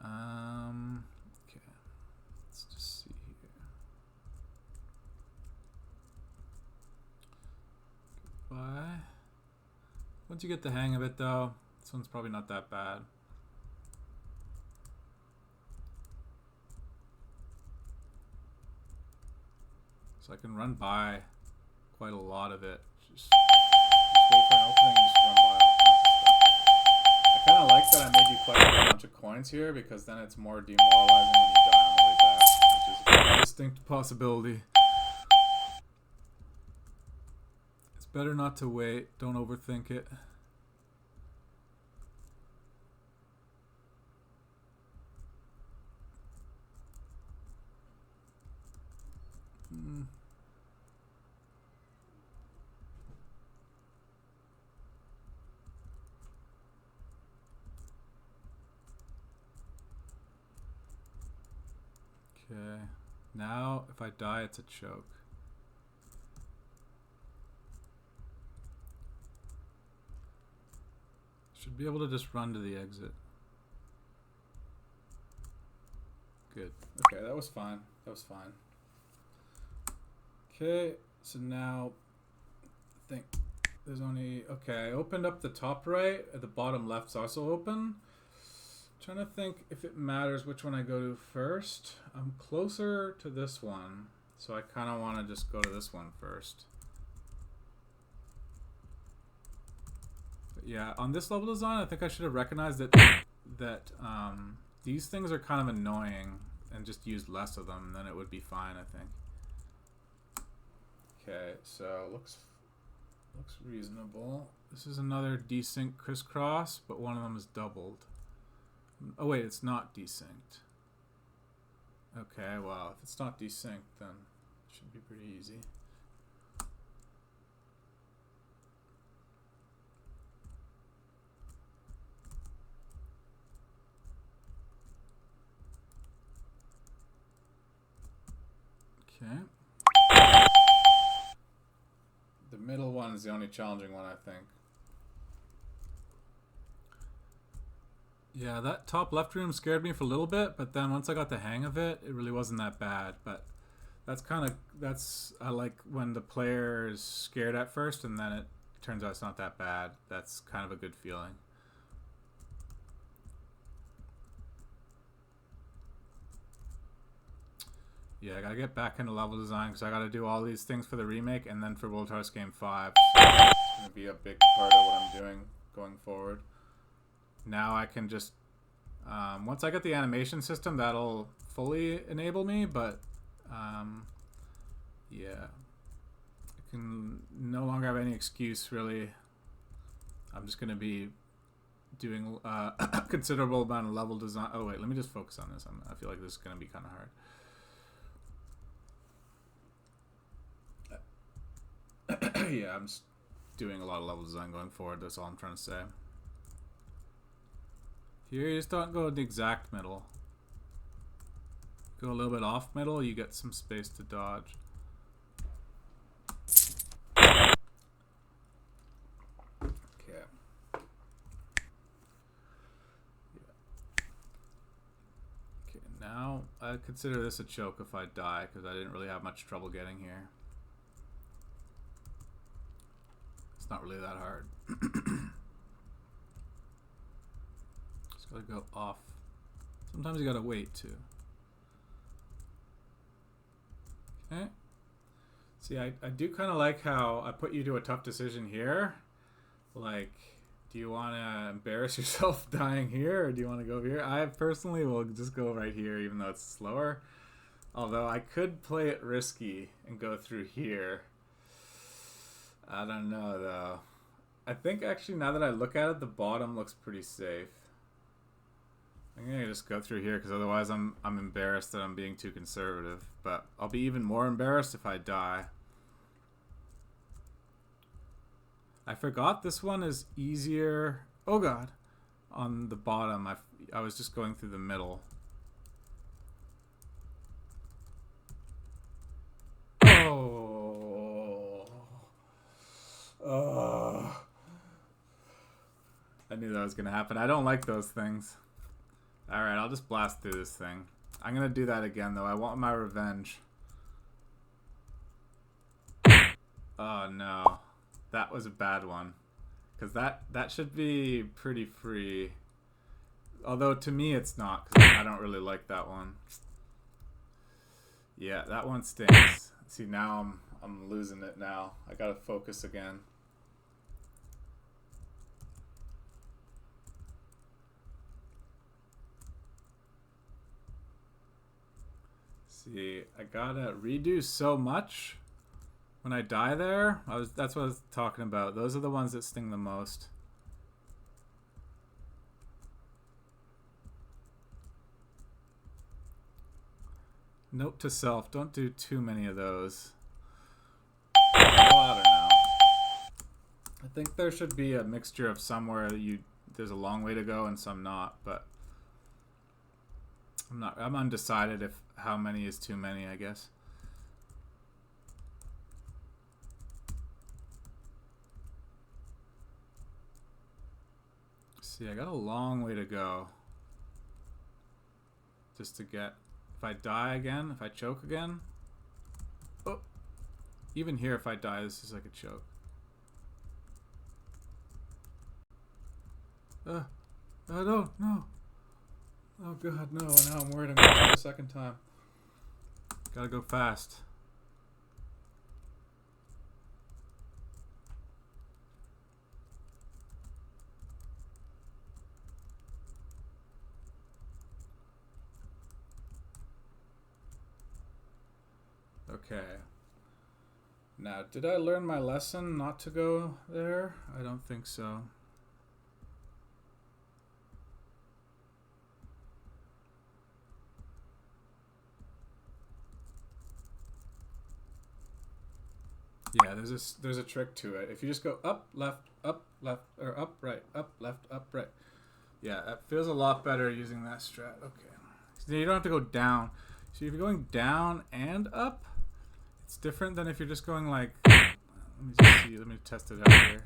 Okay, let's just see here. Goodbye. Once you get the hang of it though, this one's probably not that bad. So I can run by quite a lot of it. Just wait for an opening and just run by all kinds of stuff. I kind of like that I made you collect a bunch of coins here, because then it's more demoralizing when you die on the way back, which is a distinct possibility. It's better not to wait. Don't overthink it. Okay, now if I die, it's a choke. Should be able to just run to the exit. Good. Okay, that was fine. That was fine. Okay, so now I think there's only... Okay, I opened up the top right. The bottom left's also open. Trying to think if it matters which one I go to first. I'm closer to this one, so I kind of want to just go to this one first. But yeah, on this level design, I think I should have recognized that these things are kind of annoying and just used less of them, and then it would be fine, I think. Okay, so looks reasonable. This is another desync crisscross, but one of them is doubled. Oh wait, it's not desynced. Okay, well, if it's not desynced, then it should be pretty easy. Okay. The middle one is the only challenging one, I think. Yeah, that top left room scared me for a little bit, but then once I got the hang of it, it really wasn't that bad. But I like when the player is scared at first and then it turns out it's not that bad. That's kind of a good feeling. Yeah, I gotta get back into level design because I gotta do all these things for the remake and then for World Hearts Game 5. So it's gonna be a big part of what I'm doing going forward. Now I can just, once I get the animation system, that'll fully enable me, but yeah, I can no longer have any excuse, really. I'm just going to be doing a considerable amount of level design. Oh wait, let me just focus on this. I feel like this is going to be kind of hard. Yeah, I'm just doing a lot of level design going forward. That's all I'm trying to say. Here, you just don't go in the exact middle. Go a little bit off middle, you get some space to dodge. I consider this a choke if I die, because I didn't really have much trouble getting here. It's not really that hard. Just gotta go off. Sometimes you gotta wait too. Okay. See, I do kind of like how I put you to a tough decision here. Like, do you want to embarrass yourself dying here, or do you want to go over here? I personally will just go right here, even though it's slower. Although I could play it risky and go through here. I don't know, though. I think, actually, now that I look at it, the bottom looks pretty safe. I'm going to just go through here, because otherwise I'm embarrassed that I'm being too conservative. But I'll be even more embarrassed if I die. I forgot this one is easier. Oh god. On the bottom, I was just going through the middle. Oh. I knew that was going to happen. I don't like those things. Alright, I'll just blast through this thing. I'm going to do that again, though. I want my revenge. Oh, no. That was a bad one. Because that should be pretty free. Although, to me, it's not. Because I don't really like that one. Yeah, that one stinks. See, now I'm losing it now. I got to focus again. See, I gotta redo so much when I die there. That's what I was talking about. Those are the ones that sting the most. Note to self, don't do too many of those. Well, I don't know. I think there should be a mixture of somewhere there's a long way to go and some not, but I'm undecided if how many is too many, I guess. See, I got a long way to go. Just to get, if I die again, if I choke again. Oh, even here if I die, this is like a choke. No. Oh god, no, now I'm worried I'm going to choke a second time. Gotta go fast. Okay. Now, did I learn my lesson not to go there? I don't think so. Yeah, there's a trick to it. If you just go up, left, or up, right, up, left, up, right. Yeah, it feels a lot better using that strat. Okay. So you don't have to go down. So if you're going down and up, it's different than if you're just going like, let me just see, let me test it out here.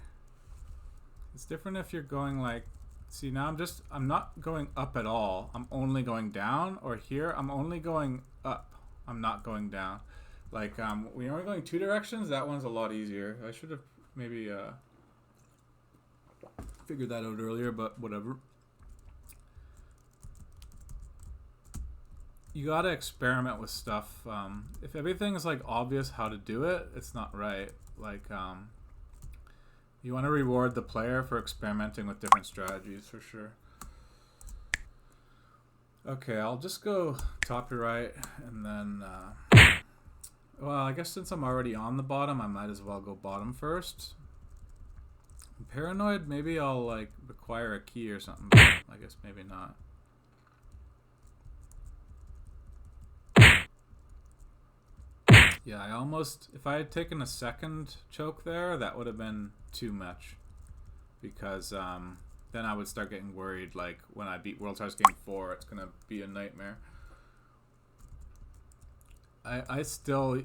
It's different if you're going like, see now I'm not going up at all. I'm only going down, or here I'm only going up. I'm not going down. Like, when you're only going two directions, that one's a lot easier. I should have maybe figured that out earlier, but whatever. You gotta experiment with stuff. If everything is like obvious how to do it, it's not right. Like, you want to reward the player for experimenting with different strategies for sure. Okay, I'll just go top to right, and then well, I guess since I'm already on the bottom, I might as well go bottom first. I'm paranoid, maybe I'll like require a key or something, but I guess maybe not. Yeah, I almost, if I had taken a second choke there, that would have been too much. Because then I would start getting worried, like when I beat World Stars Game 4, it's going to be a nightmare. I still,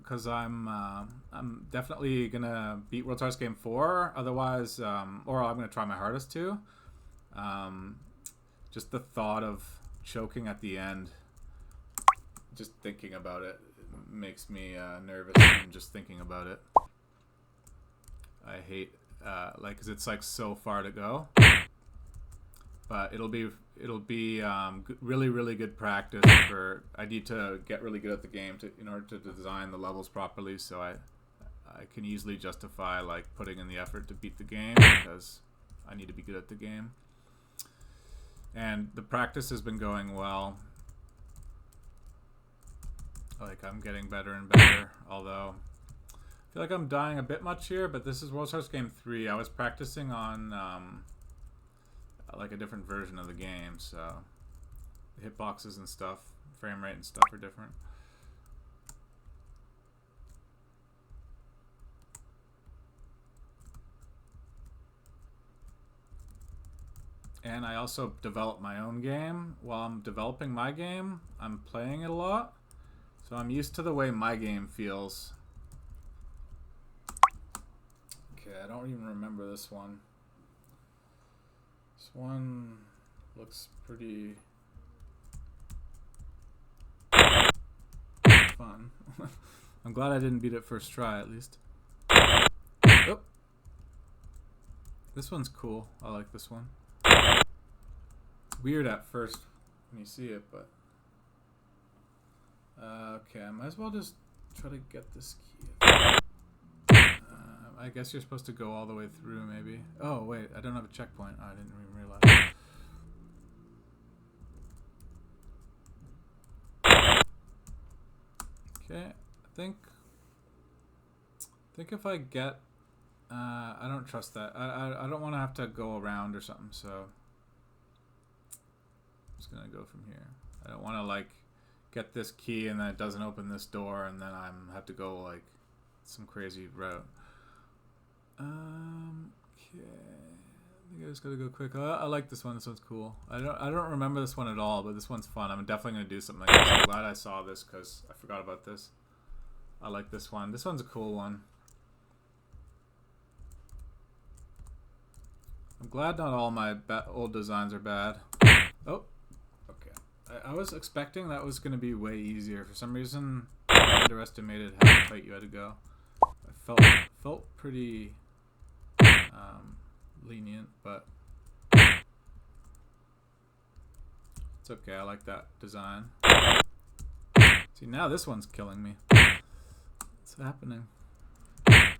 because I'm definitely going to beat World Stars Game 4, otherwise, or I'm going to try my hardest to. Just the thought of choking at the end just thinking about it makes me nervous. Even just thinking about it. I hate like, cause it's like so far to go. But it'll be really good practice for. I need to get really good at the game in order to design the levels properly. So I can easily justify like putting in the effort to beat the game because I need to be good at the game. And the practice has been going well. Like I'm getting better and better. Although I feel like I'm dying a bit much here. But this is World Stars Game 3. I was practicing on. Like a different version of the game, so the hitboxes and stuff, frame rate and stuff are different. And I also develop my own game. While I'm developing my game, I'm playing it a lot, so I'm used to the way my game feels. Okay, I don't even remember this one. This one looks pretty fun. I'm glad I didn't beat it first try, at least. Oh. This one's cool. I like this one. It's weird at first when you see it, but... okay, I might as well just try to get this key. I guess you're supposed to go all the way through, maybe. Oh, wait, I don't have a checkpoint. Oh, I didn't even realize. Okay, I think if I get... I don't trust that. I don't want to have to go around or something, so... I'm just gonna go from here. I don't want to, like, get this key and then it doesn't open this door and then I have to go, like, some crazy route. Okay. I think I just gotta go quick. I like this one. This one's cool. I don't remember this one at all, but this one's fun. I'm definitely gonna do something like this. I'm glad I saw this because I forgot about this. I like this one. This one's a cool one. I'm glad not all my old designs are bad. Oh, okay. I was expecting that was gonna be way easier. For some reason, I underestimated how tight you had to go. I felt pretty lenient, but it's okay. I like that design. See, now this one's killing me. What's happening? I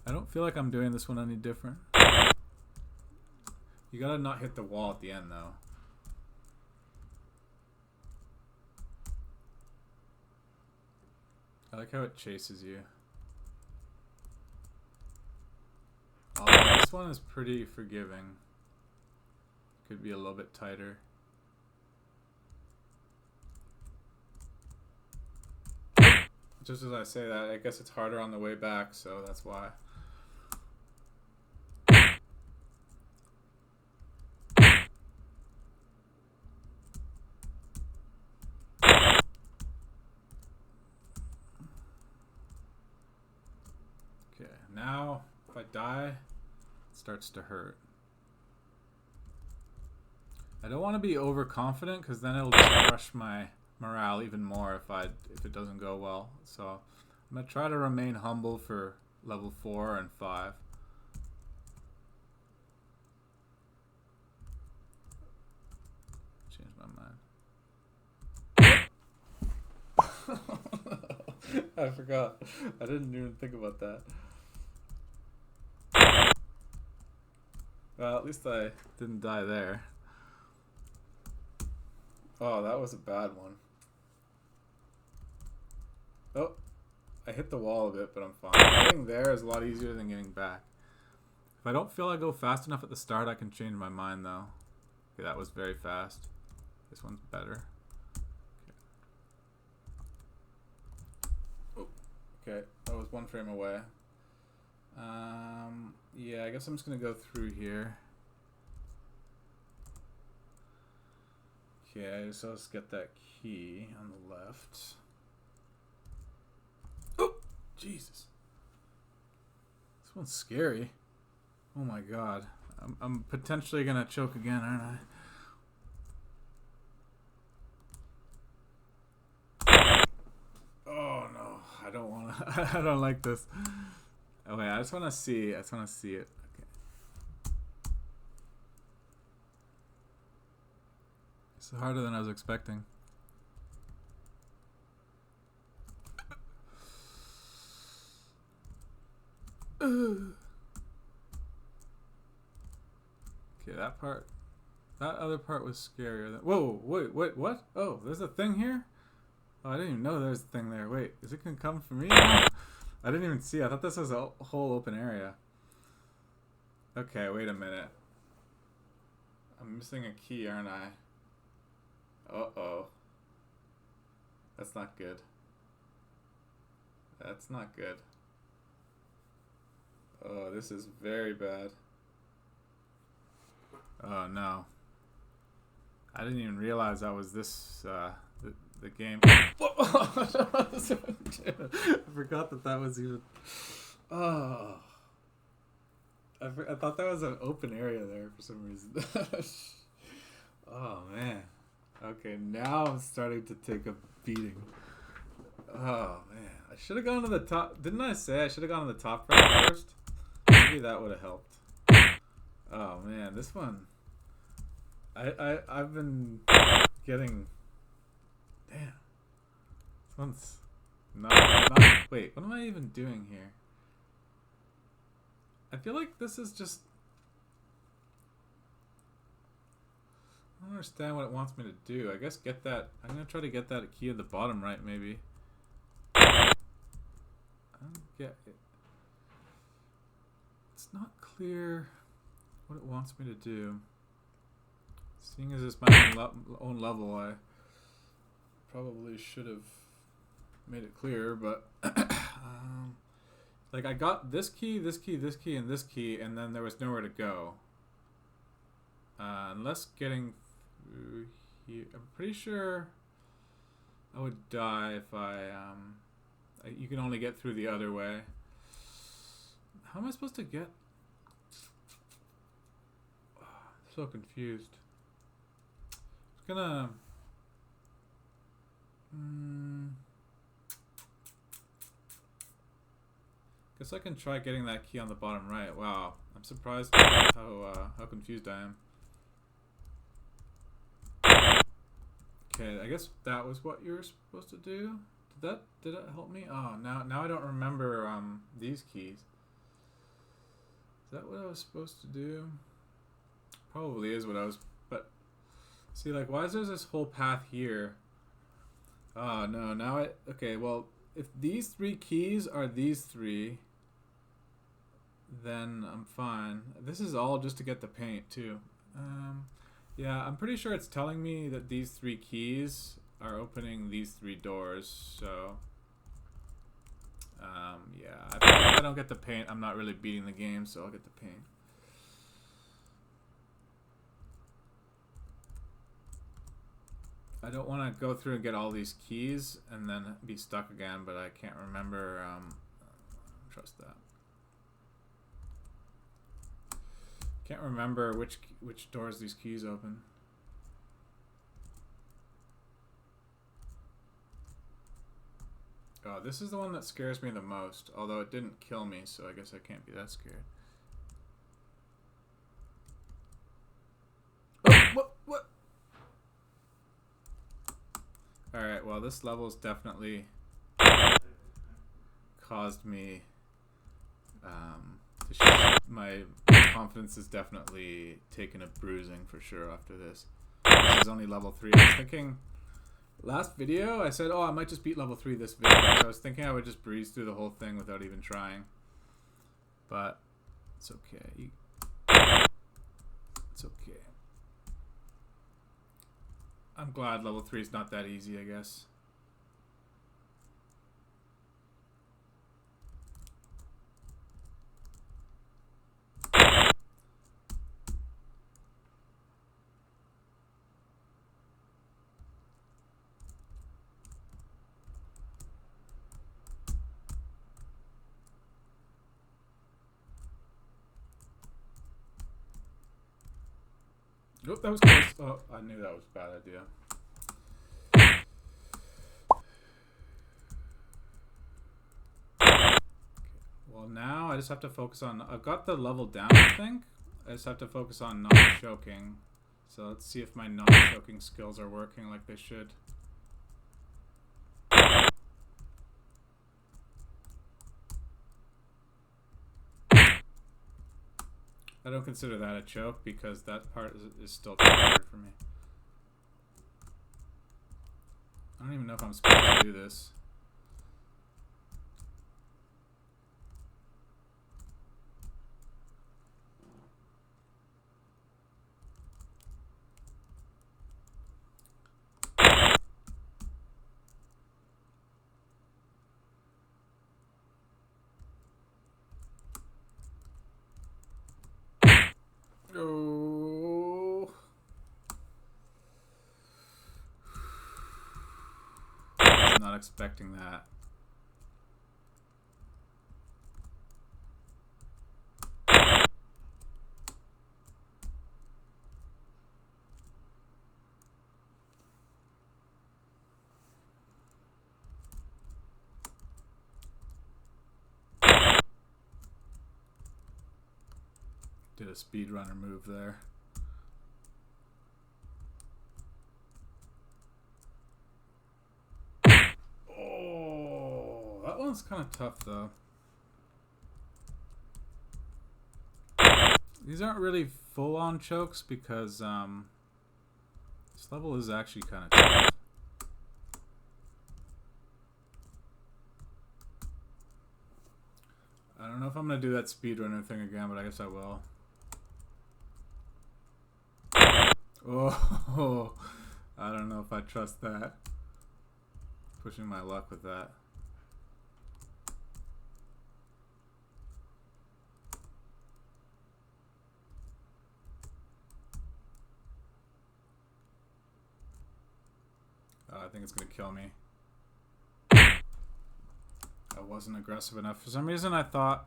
don't feel like I'm doing this one any different. You gotta not hit the wall at the end, though. I like how it chases you. Oh, this one is pretty forgiving. Could be a little bit tighter. Just as I say that, I guess it's harder on the way back, so that's why. Okay, now if I die, it starts to hurt. I don't want to be overconfident because then it'll just crush my morale even more if it doesn't go well. So I'm gonna try to remain humble for level 4 and 5. Change my mind. I forgot. I didn't even think about that. Well, at least I didn't die there. Oh, that was a bad one. Oh, I hit the wall a bit, but I'm fine. Getting there is a lot easier than getting back. If I don't feel I go fast enough at the start, I can change my mind, though. Okay, that was very fast. This one's better. Okay. Oh, okay, that was one frame away. Yeah, I guess I'm just gonna go through here. Okay, so let's get that key on the left. Oh, Jesus. This one's scary. Oh my God. I'm potentially gonna choke again, aren't I don't like this. Oh wait, I just want to see. I just want to see it. Okay. It's harder than I was expecting. Okay, that other part was scarier. Whoa, wait, what? Oh, there's a thing here? Oh, I didn't even know there's a thing there. Wait, is it gonna come for me now? I didn't even see. I thought this was a whole open area. Okay, wait a minute. I'm missing a key, aren't I? Uh-oh. That's not good. That's not good. Oh, this is very bad. Oh no. I didn't even realize that was this, the game. I forgot that was even... Oh. I thought that was an open area there for some reason. Oh man. Okay, now I'm starting to take a beating. Oh man. I should have gone to the top. Didn't I say I should have gone to the top right first? Maybe that would have helped. Oh man, this one. I've been getting. Damn. This one's not. Wait, what am I even doing here? I feel like this is just. I don't understand what it wants me to do. I guess get that. I'm gonna try to get that key at the bottom right, maybe. I don't get it. It's not clear what it wants me to do. Seeing as it's my own level, I probably should have made it clearer, but like I got this key, this key, this key, and this key, and then there was nowhere to go. Unless getting through here, I'm pretty sure I would die if you can only get through the other way. How am I supposed to get? I'm so confused. It's gonna. Guess I can try getting that key on the bottom right. Wow, I'm surprised how confused I am. Okay, I guess that was what you were supposed to do. Did it help me? Oh, now I don't remember these keys. Is that what I was supposed to do? Probably is what I was, but see, like, why is there this whole path here? Oh no, okay, well, if these three keys are these three, then I'm fine. This is all just to get the paint too. Yeah, I'm pretty sure it's telling me that these three keys are opening these three doors, so yeah, if I don't get the paint, I'm not really beating the game, so I'll get the paint. I don't want to go through and get all these keys and then be stuck again, but I can't remember. Trust that. Can't remember which doors these keys open. Oh, this is the one that scares me the most, although it didn't kill me, so I guess I can't be that scared. Oh, what? Alright, well, this level's definitely caused me, my confidence is definitely taken a bruising for sure after this. This is only level 3. I was thinking, last video, I said, oh, I might just beat level 3 this video. So I was thinking I would just breeze through the whole thing without even trying. But it's okay. It's okay. I'm glad level 3 is not that easy, I guess. Oh, that was close. Oh, I knew that was a bad idea. well now I just have to focus on... I've got the level down, I think. I just have to focus on not choking. So let's see if my non-choking skills are working like they should. I don't consider that a choke because that part is still too hard for me. I don't even know if I'm supposed to do this. Oh. I was not expecting that. Did a speedrunner move there. Oh, that one's kind of tough though. These aren't really full-on chokes because this level is actually kind of tough. I don't know if I'm gonna do that speedrunner thing again, but I guess I will. Oh, I don't know if I trust that. Pushing my luck with that. I think it's gonna kill me. I wasn't aggressive enough. For some reason I thought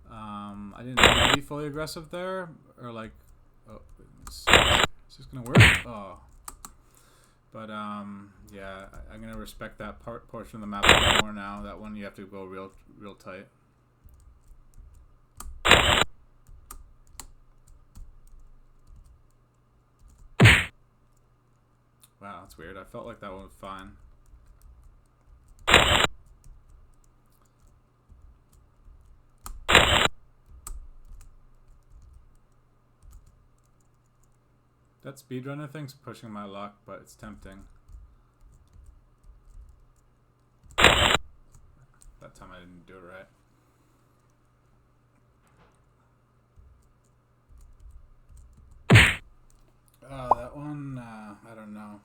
I didn't need to be fully aggressive there. Or like, oh, is this gonna work? Oh. But yeah, I'm gonna respect that portion of the map a little more now. That one you have to go real tight. Wow, that's weird. I felt like that one was fine. That speedrunner thing's pushing my luck, but it's tempting. That time I didn't do it right. That one, I don't know.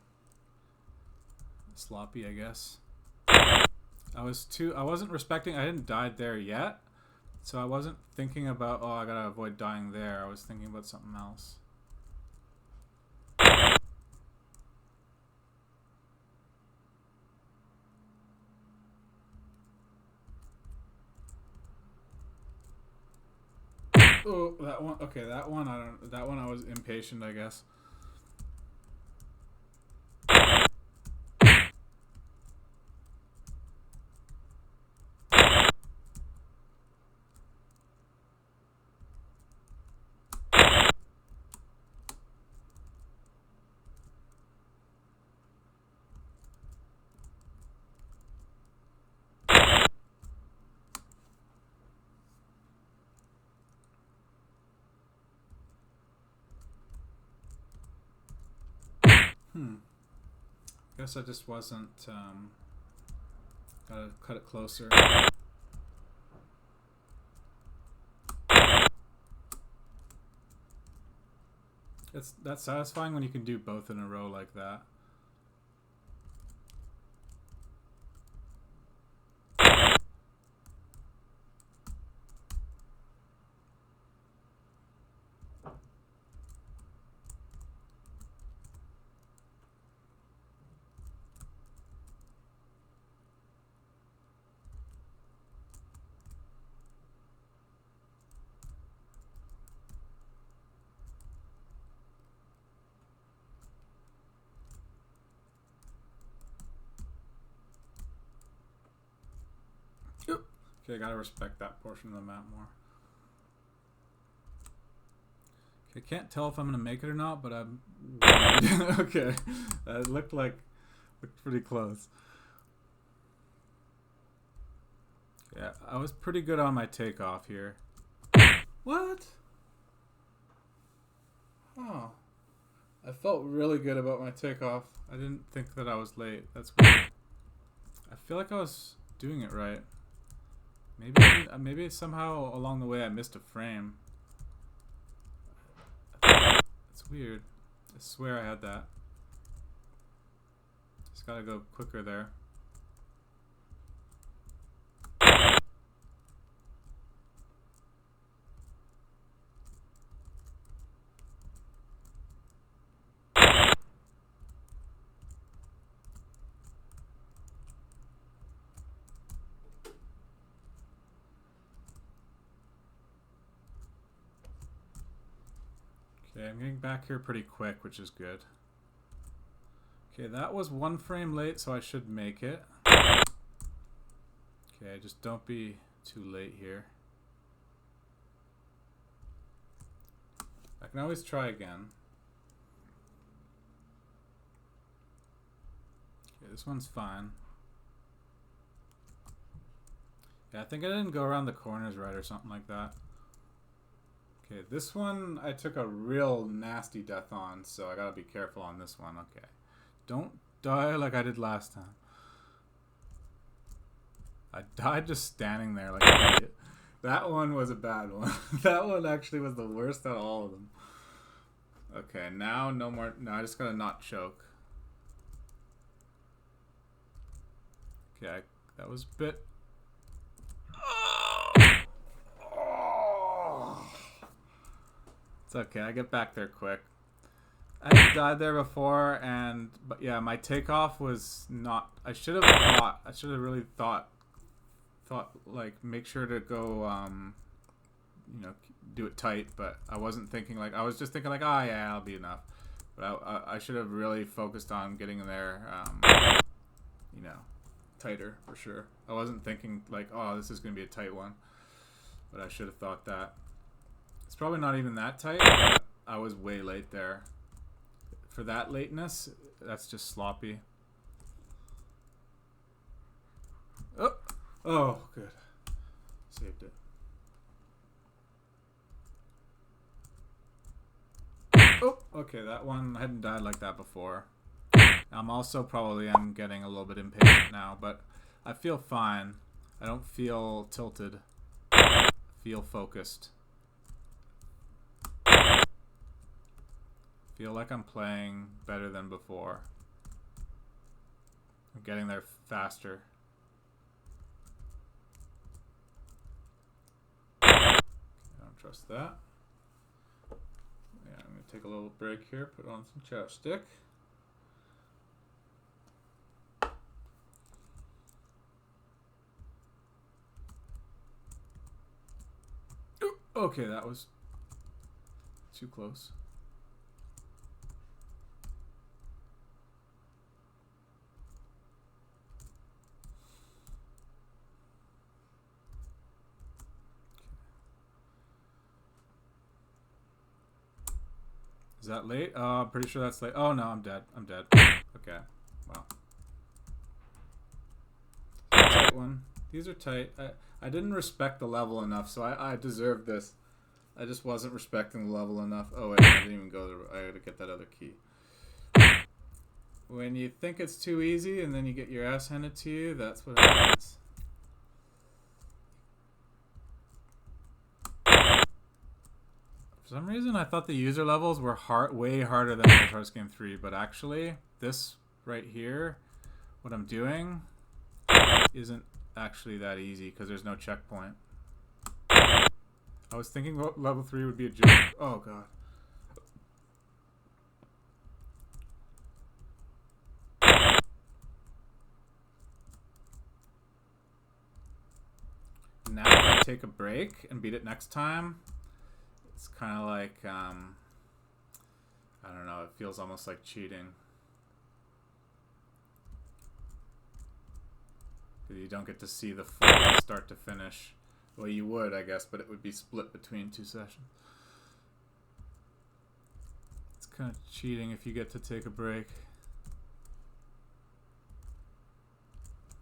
Sloppy, I guess. I wasn't respecting, I didn't die there yet. So I wasn't thinking about, oh, I gotta avoid dying there. I was thinking about something else. Oh, that one. Okay, that one. I don't. That one. I was impatient, I guess. Guess I just wasn't, gotta cut it closer. That's satisfying when you can do both in a row like that. Okay, I gotta respect that portion of the map more. Okay, can't tell if I'm gonna make it or not, but I'm okay. That looked pretty close. Yeah, I was pretty good on my takeoff here. What? Oh. I felt really good about my takeoff. I didn't think that I was late. That's weird. I feel like I was doing it right. Maybe somehow along the way I missed a frame. It's weird. I swear I had that. Just gotta go quicker there. Okay, I'm getting back here pretty quick, which is good. Okay, that was 1 frame late, so I should make it. Okay, just don't be too late here. I can always try again. Okay, this one's fine. Yeah, I think I didn't go around the corners right or something like that. Okay, this one I took a real nasty death on, so I gotta be careful on this one. Okay. Don't die like I did last time. I died just standing there like an idiot. That one was a bad one. That one actually was the worst out of all of them. Okay, now no more. No, I just gotta not choke. Okay, that was a bit. It's okay, I get back there quick. I died there before, but yeah, my takeoff was not. I should have really thought like make sure to go, you know, do it tight. But I wasn't thinking like, I was just thinking like, oh yeah, I'll be enough. But I should have really focused on getting in there, you know, tighter for sure. I wasn't thinking like, oh, this is gonna be a tight one. But I should have thought that. It's probably not even that tight, but I was way late there. For that lateness, that's just sloppy. Oh, oh, good. Saved it. Oh, okay, that one, I hadn't died like that before. I'm also probably getting a little bit impatient now, but I feel fine. I don't feel tilted. I feel focused. Feel like I'm playing better than before. I'm getting there faster. I don't trust that. Yeah, I'm gonna take a little break here, put on some chapstick. Okay, that was too close. Is that late? I'm pretty sure that's late. Oh no, I'm dead. I'm dead. Okay. Wow. Tight one. These are tight. I didn't respect the level enough, so I deserved this. I just wasn't respecting the level enough. Oh wait, I didn't even go there. I gotta get that other key. When you think it's too easy and then you get your ass handed to you, that's what happens. For some reason, I thought the user levels were way harder than Ultra Game 3, but actually, this right here, what I'm doing, isn't actually that easy because there's no checkpoint. I was thinking level 3 would be a joke. Oh god. Now if I take a break and beat it next time, it's kind of like, I don't know, it feels almost like cheating. You don't get to see the full start to finish. Well, you would, I guess, but it would be split between 2 sessions. It's kind of cheating if you get to take a break.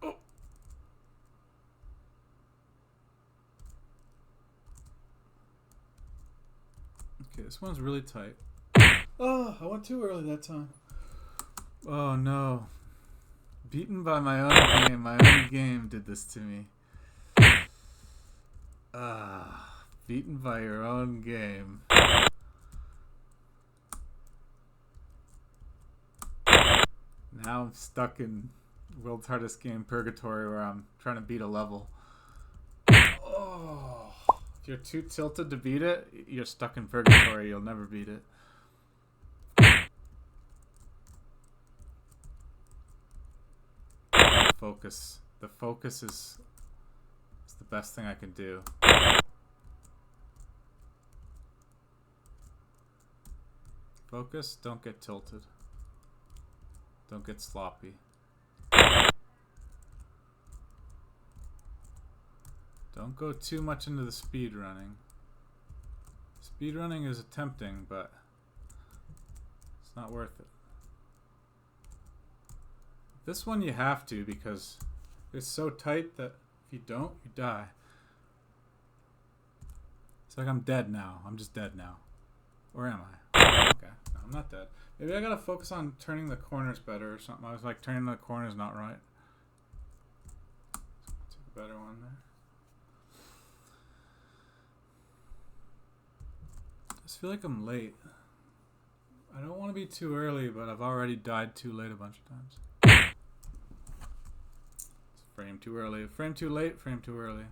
Oh. Okay, this one's really tight. Oh, I went too early that time. Oh no. Beaten by my own game. My own game did this to me. Beaten by your own game. Now I'm stuck in World's Hardest Game Purgatory where I'm trying to beat a level. Oh, if you're too tilted to beat it, you're stuck in Purgatory. You'll never beat it. Focus. The focus is the best thing I can do. Focus, don't get tilted. Don't get sloppy. Don't go too much into the speed running. Speed running is tempting, but it's not worth it. This one you have to because it's so tight that if you don't, you die. It's like I'm dead now. I'm just dead now. Or am I? Okay, no, I'm not dead. Maybe I gotta focus on turning the corners better or something. I was like, turning the corners not right. Take a better one there. I just feel like I'm late. I don't want to be too early, but I've already died too late a bunch of times. Frame too early, frame too late, frame too early.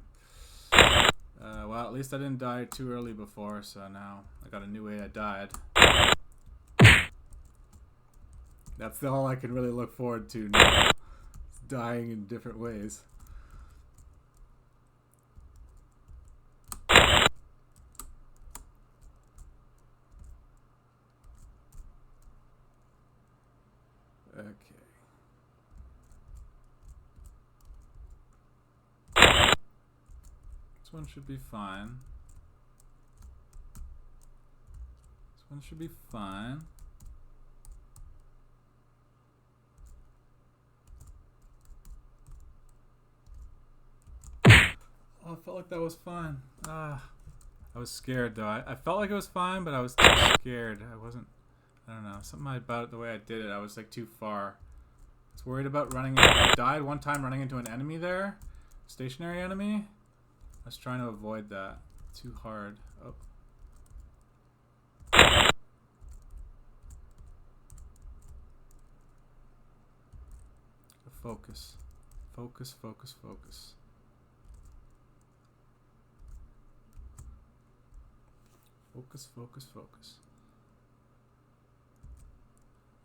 Well, at least I didn't die too early before, so now I got a new way I died. That's all I can really look forward to now. It's dying in different ways. Okay. This one should be fine. This one should be fine. Oh, I felt like that was fine. I was scared though. I felt like it was fine, but I was too scared. I don't know. Something about the way I did it, I was like too far. I was worried about running into, I died one time running into an enemy there. Stationary enemy. I was trying to avoid that. Too hard. Oh. Focus. Focus, focus, focus. Focus, focus, focus.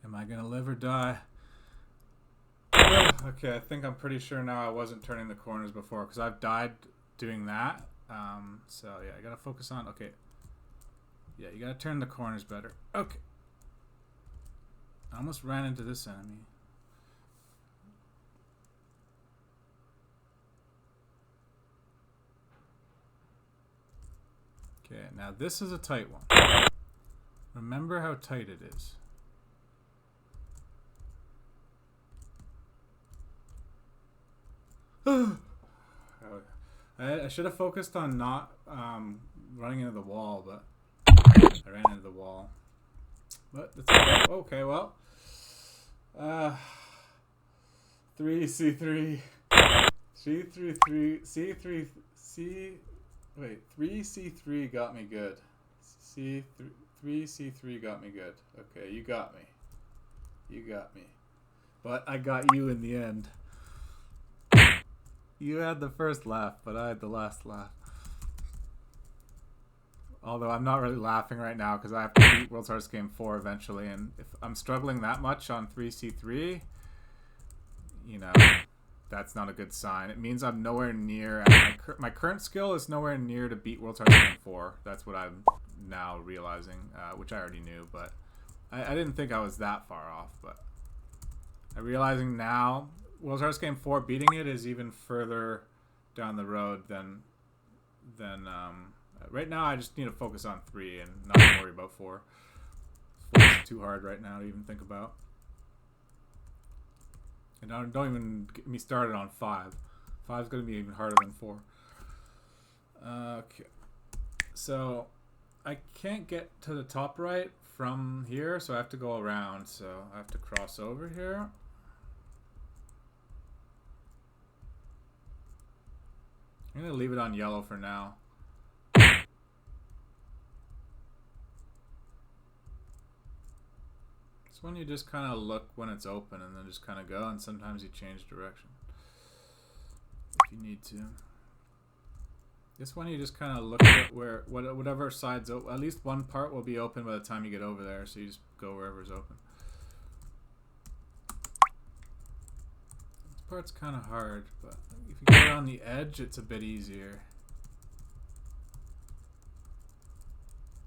Am I gonna live or die? Okay, I think I'm pretty sure now I wasn't turning the corners before because I've died doing that. So yeah, I gotta focus on, okay. Yeah, you gotta turn the corners better. Okay. I almost ran into this enemy. Okay, now this is a tight one. Remember how tight it is. I should have focused on not running into the wall, but I ran into the wall. But that's okay. Okay, well. 3C3. C3. Wait, 3C3 got me good. 3C3 got me good. Okay, you got me. You got me. But I got you in the end. You had the first laugh, but I had the last laugh. Although I'm not really laughing right now because I have to beat World's Hardest Game 4 eventually, and if I'm struggling that much on 3C3, you know, that's not a good sign. It means I'm nowhere near. My current skill is nowhere near to beat World's Hardest Game 4. That's what I'm now realizing, which I already knew, but I didn't think I was that far off. But I'm realizing now World's Hardest Game 4, beating it is even further down the road than right now. I just need to focus on 3 and not worry about 4. 4 is too hard right now to even think about. And don't even get me started on 5. 5 is going to be even harder than 4. Okay. So I can't get to the top right from here, so I have to go around. So I have to cross over here. I'm going to leave it on yellow for now. This one you just kind of look when it's open and then just kind of go, and sometimes you change direction if you need to. This one you just kind of look at whatever side's open. At least one part will be open by the time you get over there, so you just go wherever's open. This part's kind of hard, but if you go around the edge, it's a bit easier.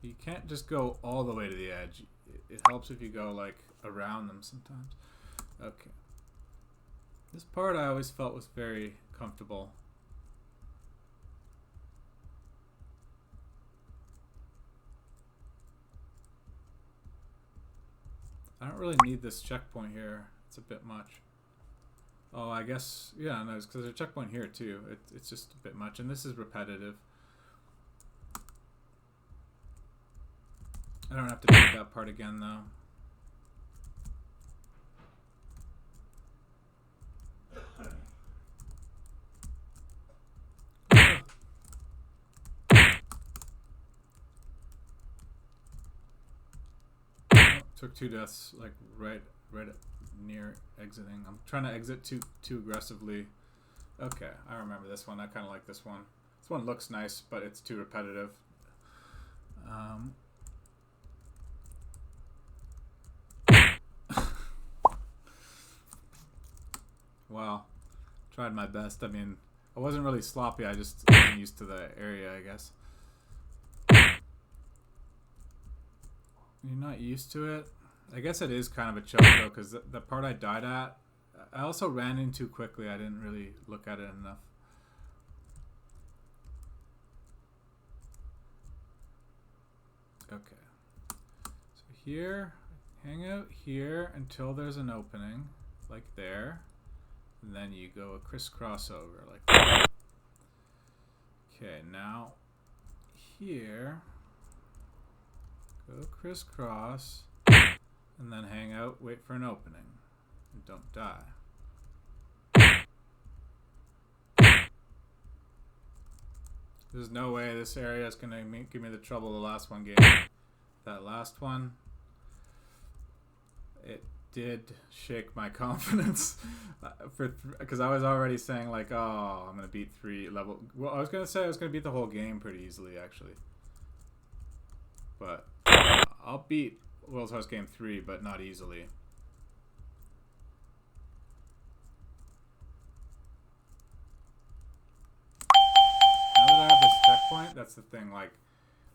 You can't just go all the way to the edge. It helps if you go like around them sometimes. Okay. This part I always felt was very comfortable. I don't really need this checkpoint here. It's a bit much. Oh, I guess, yeah, no, it's because there's a checkpoint here too. It's just a bit much, and this is repetitive. I don't have to beat that part again though. Took 2 deaths like right near exiting. I'm trying to exit too aggressively. Okay, I remember this one. I kind of like this one. This one looks nice, but it's too repetitive. Wow, tried my best. I mean, I wasn't really sloppy. I just wasn't used to the area, I guess. You're not used to it? I guess it is kind of a choke though, because the part I died at, I also ran in too quickly. I didn't really look at it enough. Okay. So here, hang out here until there's an opening, like there. And then you go a crisscross over, like that. Okay, now here. Go crisscross, and then hang out, wait for an opening, and don't die. There's no way this area is going to give me the trouble the last one gave me. That last one, it did shake my confidence, because I was already saying like, oh, I'm going to beat 3 level. Well, I was going to say I was going to beat the whole game pretty easily, actually. But I'll beat World's Hardest Game 3, but not easily. Now that I have this checkpoint, that's the thing. Like,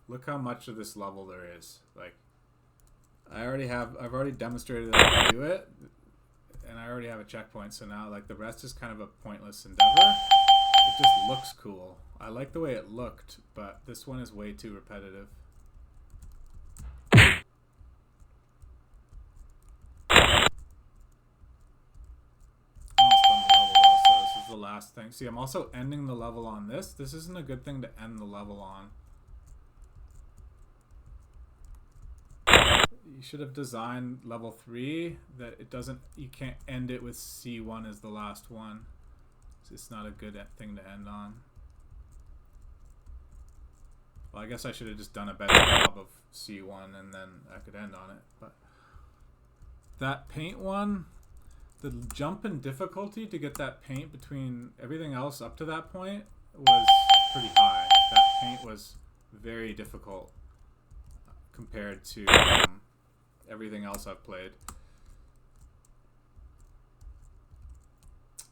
look how much of this level there is. Like, I've already demonstrated that I can do it, and I already have a checkpoint. So now, like, the rest is kind of a pointless endeavor. It just looks cool. I like the way it looked, but this one is way too repetitive. The last thing. See, I'm also ending the level on this. This isn't a good thing to end the level on. You should have designed level 3 that it doesn't, you can't end it with C1 as the last one. It's not a good thing to end on. Well, I guess I should have just done a better job of C1 and then I could end on it. But that paint one, the jump in difficulty to get that paint between everything else up to that point was pretty high. That paint was very difficult compared to everything else I've played.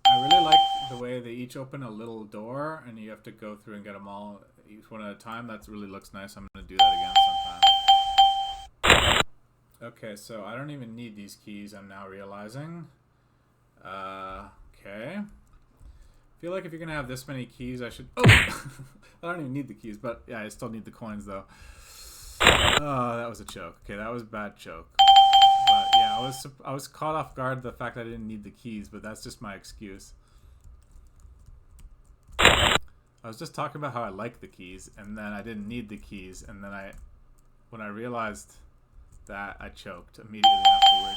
I really like the way they each open a little door and you have to go through and get them all each one at a time. That really looks nice. I'm going to do that again sometime. Okay, so I don't even need these keys, I'm now realizing. Okay. I feel like if you're gonna have this many keys, I should. Oh, I don't even need the keys, but yeah, I still need the coins though. Oh, that was a choke. Okay, that was a bad choke. But yeah, I was caught off guard the fact I didn't need the keys, but that's just my excuse. I was just talking about how I like the keys, and then I didn't need the keys, and then when I realized that, I choked immediately afterward.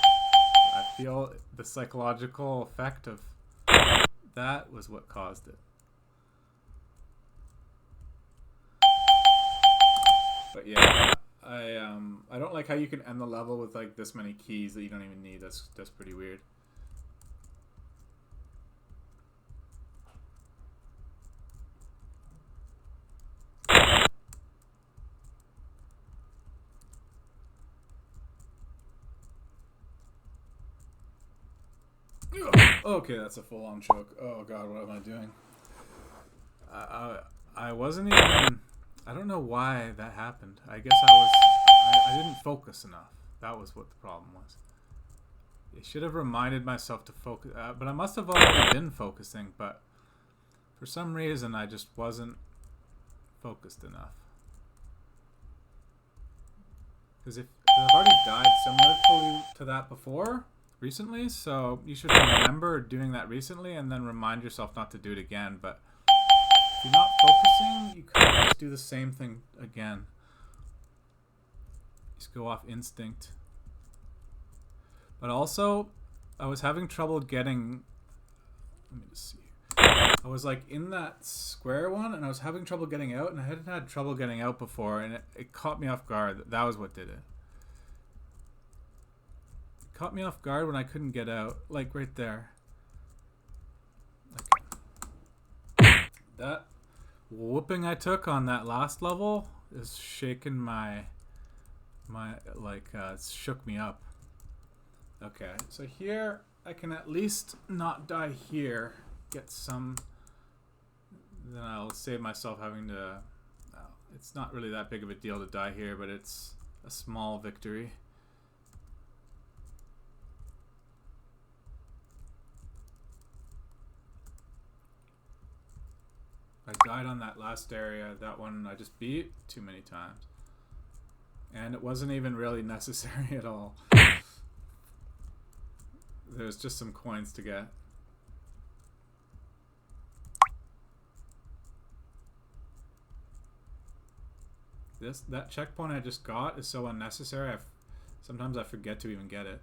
I feel the psychological effect of that was what caused it. But yeah, I don't like how you can end the level with like this many keys that you don't even need. That's pretty weird. Okay, that's a full-on choke. Oh god, what am I doing? I wasn't even. I don't know why that happened. I guess I didn't focus enough. That was what the problem was. I should have reminded myself to focus, but I must have already been focusing, but for some reason I just wasn't focused enough. Because I've already died similar to that before, recently, so you should remember doing that recently and then remind yourself not to do it again, but if you're not focusing, you could just do the same thing again. Just go off instinct. But also, I was having trouble getting... Let me just see. I was like in that square one, and I was having trouble getting out, and I hadn't had trouble getting out before, and it caught me off guard. That was what did it. It caught me off guard when I couldn't get out, like right there. Like, that whooping I took on that last level is shaking my it shook me up. Okay, so here I can at least not die here. Get some. Then I'll save myself having to. It's not really that big of a deal to die here, but it's a small victory. I died on that last area. That one I just beat too many times. And it wasn't even really necessary at all. There's just some coins to get. That checkpoint I just got is so unnecessary. Sometimes I forget to even get it.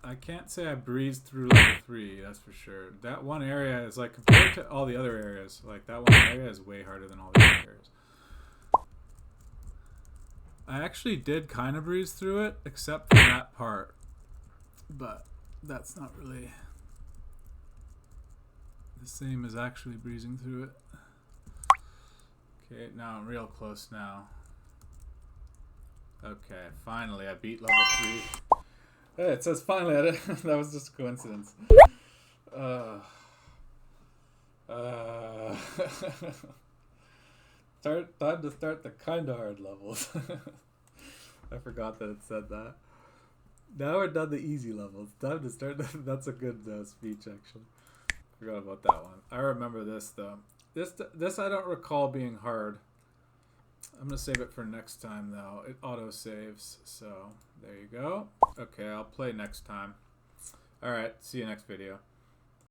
I can't say I breezed through level 3, that's for sure. That one area is like, compared to all the other areas, like that one area is way harder than all the other areas. I actually did kind of breeze through it, except for that part. But that's not really the same as actually breezing through it. Okay, now I'm real close now. Okay, finally I beat level 3. Hey, it says finally. That was just a coincidence. Time to start the kinda hard levels. I forgot that it said that. Now we're done the easy levels. Time to start. That's a good speech, actually. Forgot about that one. I remember this though. This I don't recall being hard. I'm gonna save it for next time though. It auto saves, so there you go. Okay, I'll play next time. Alright, see you next video.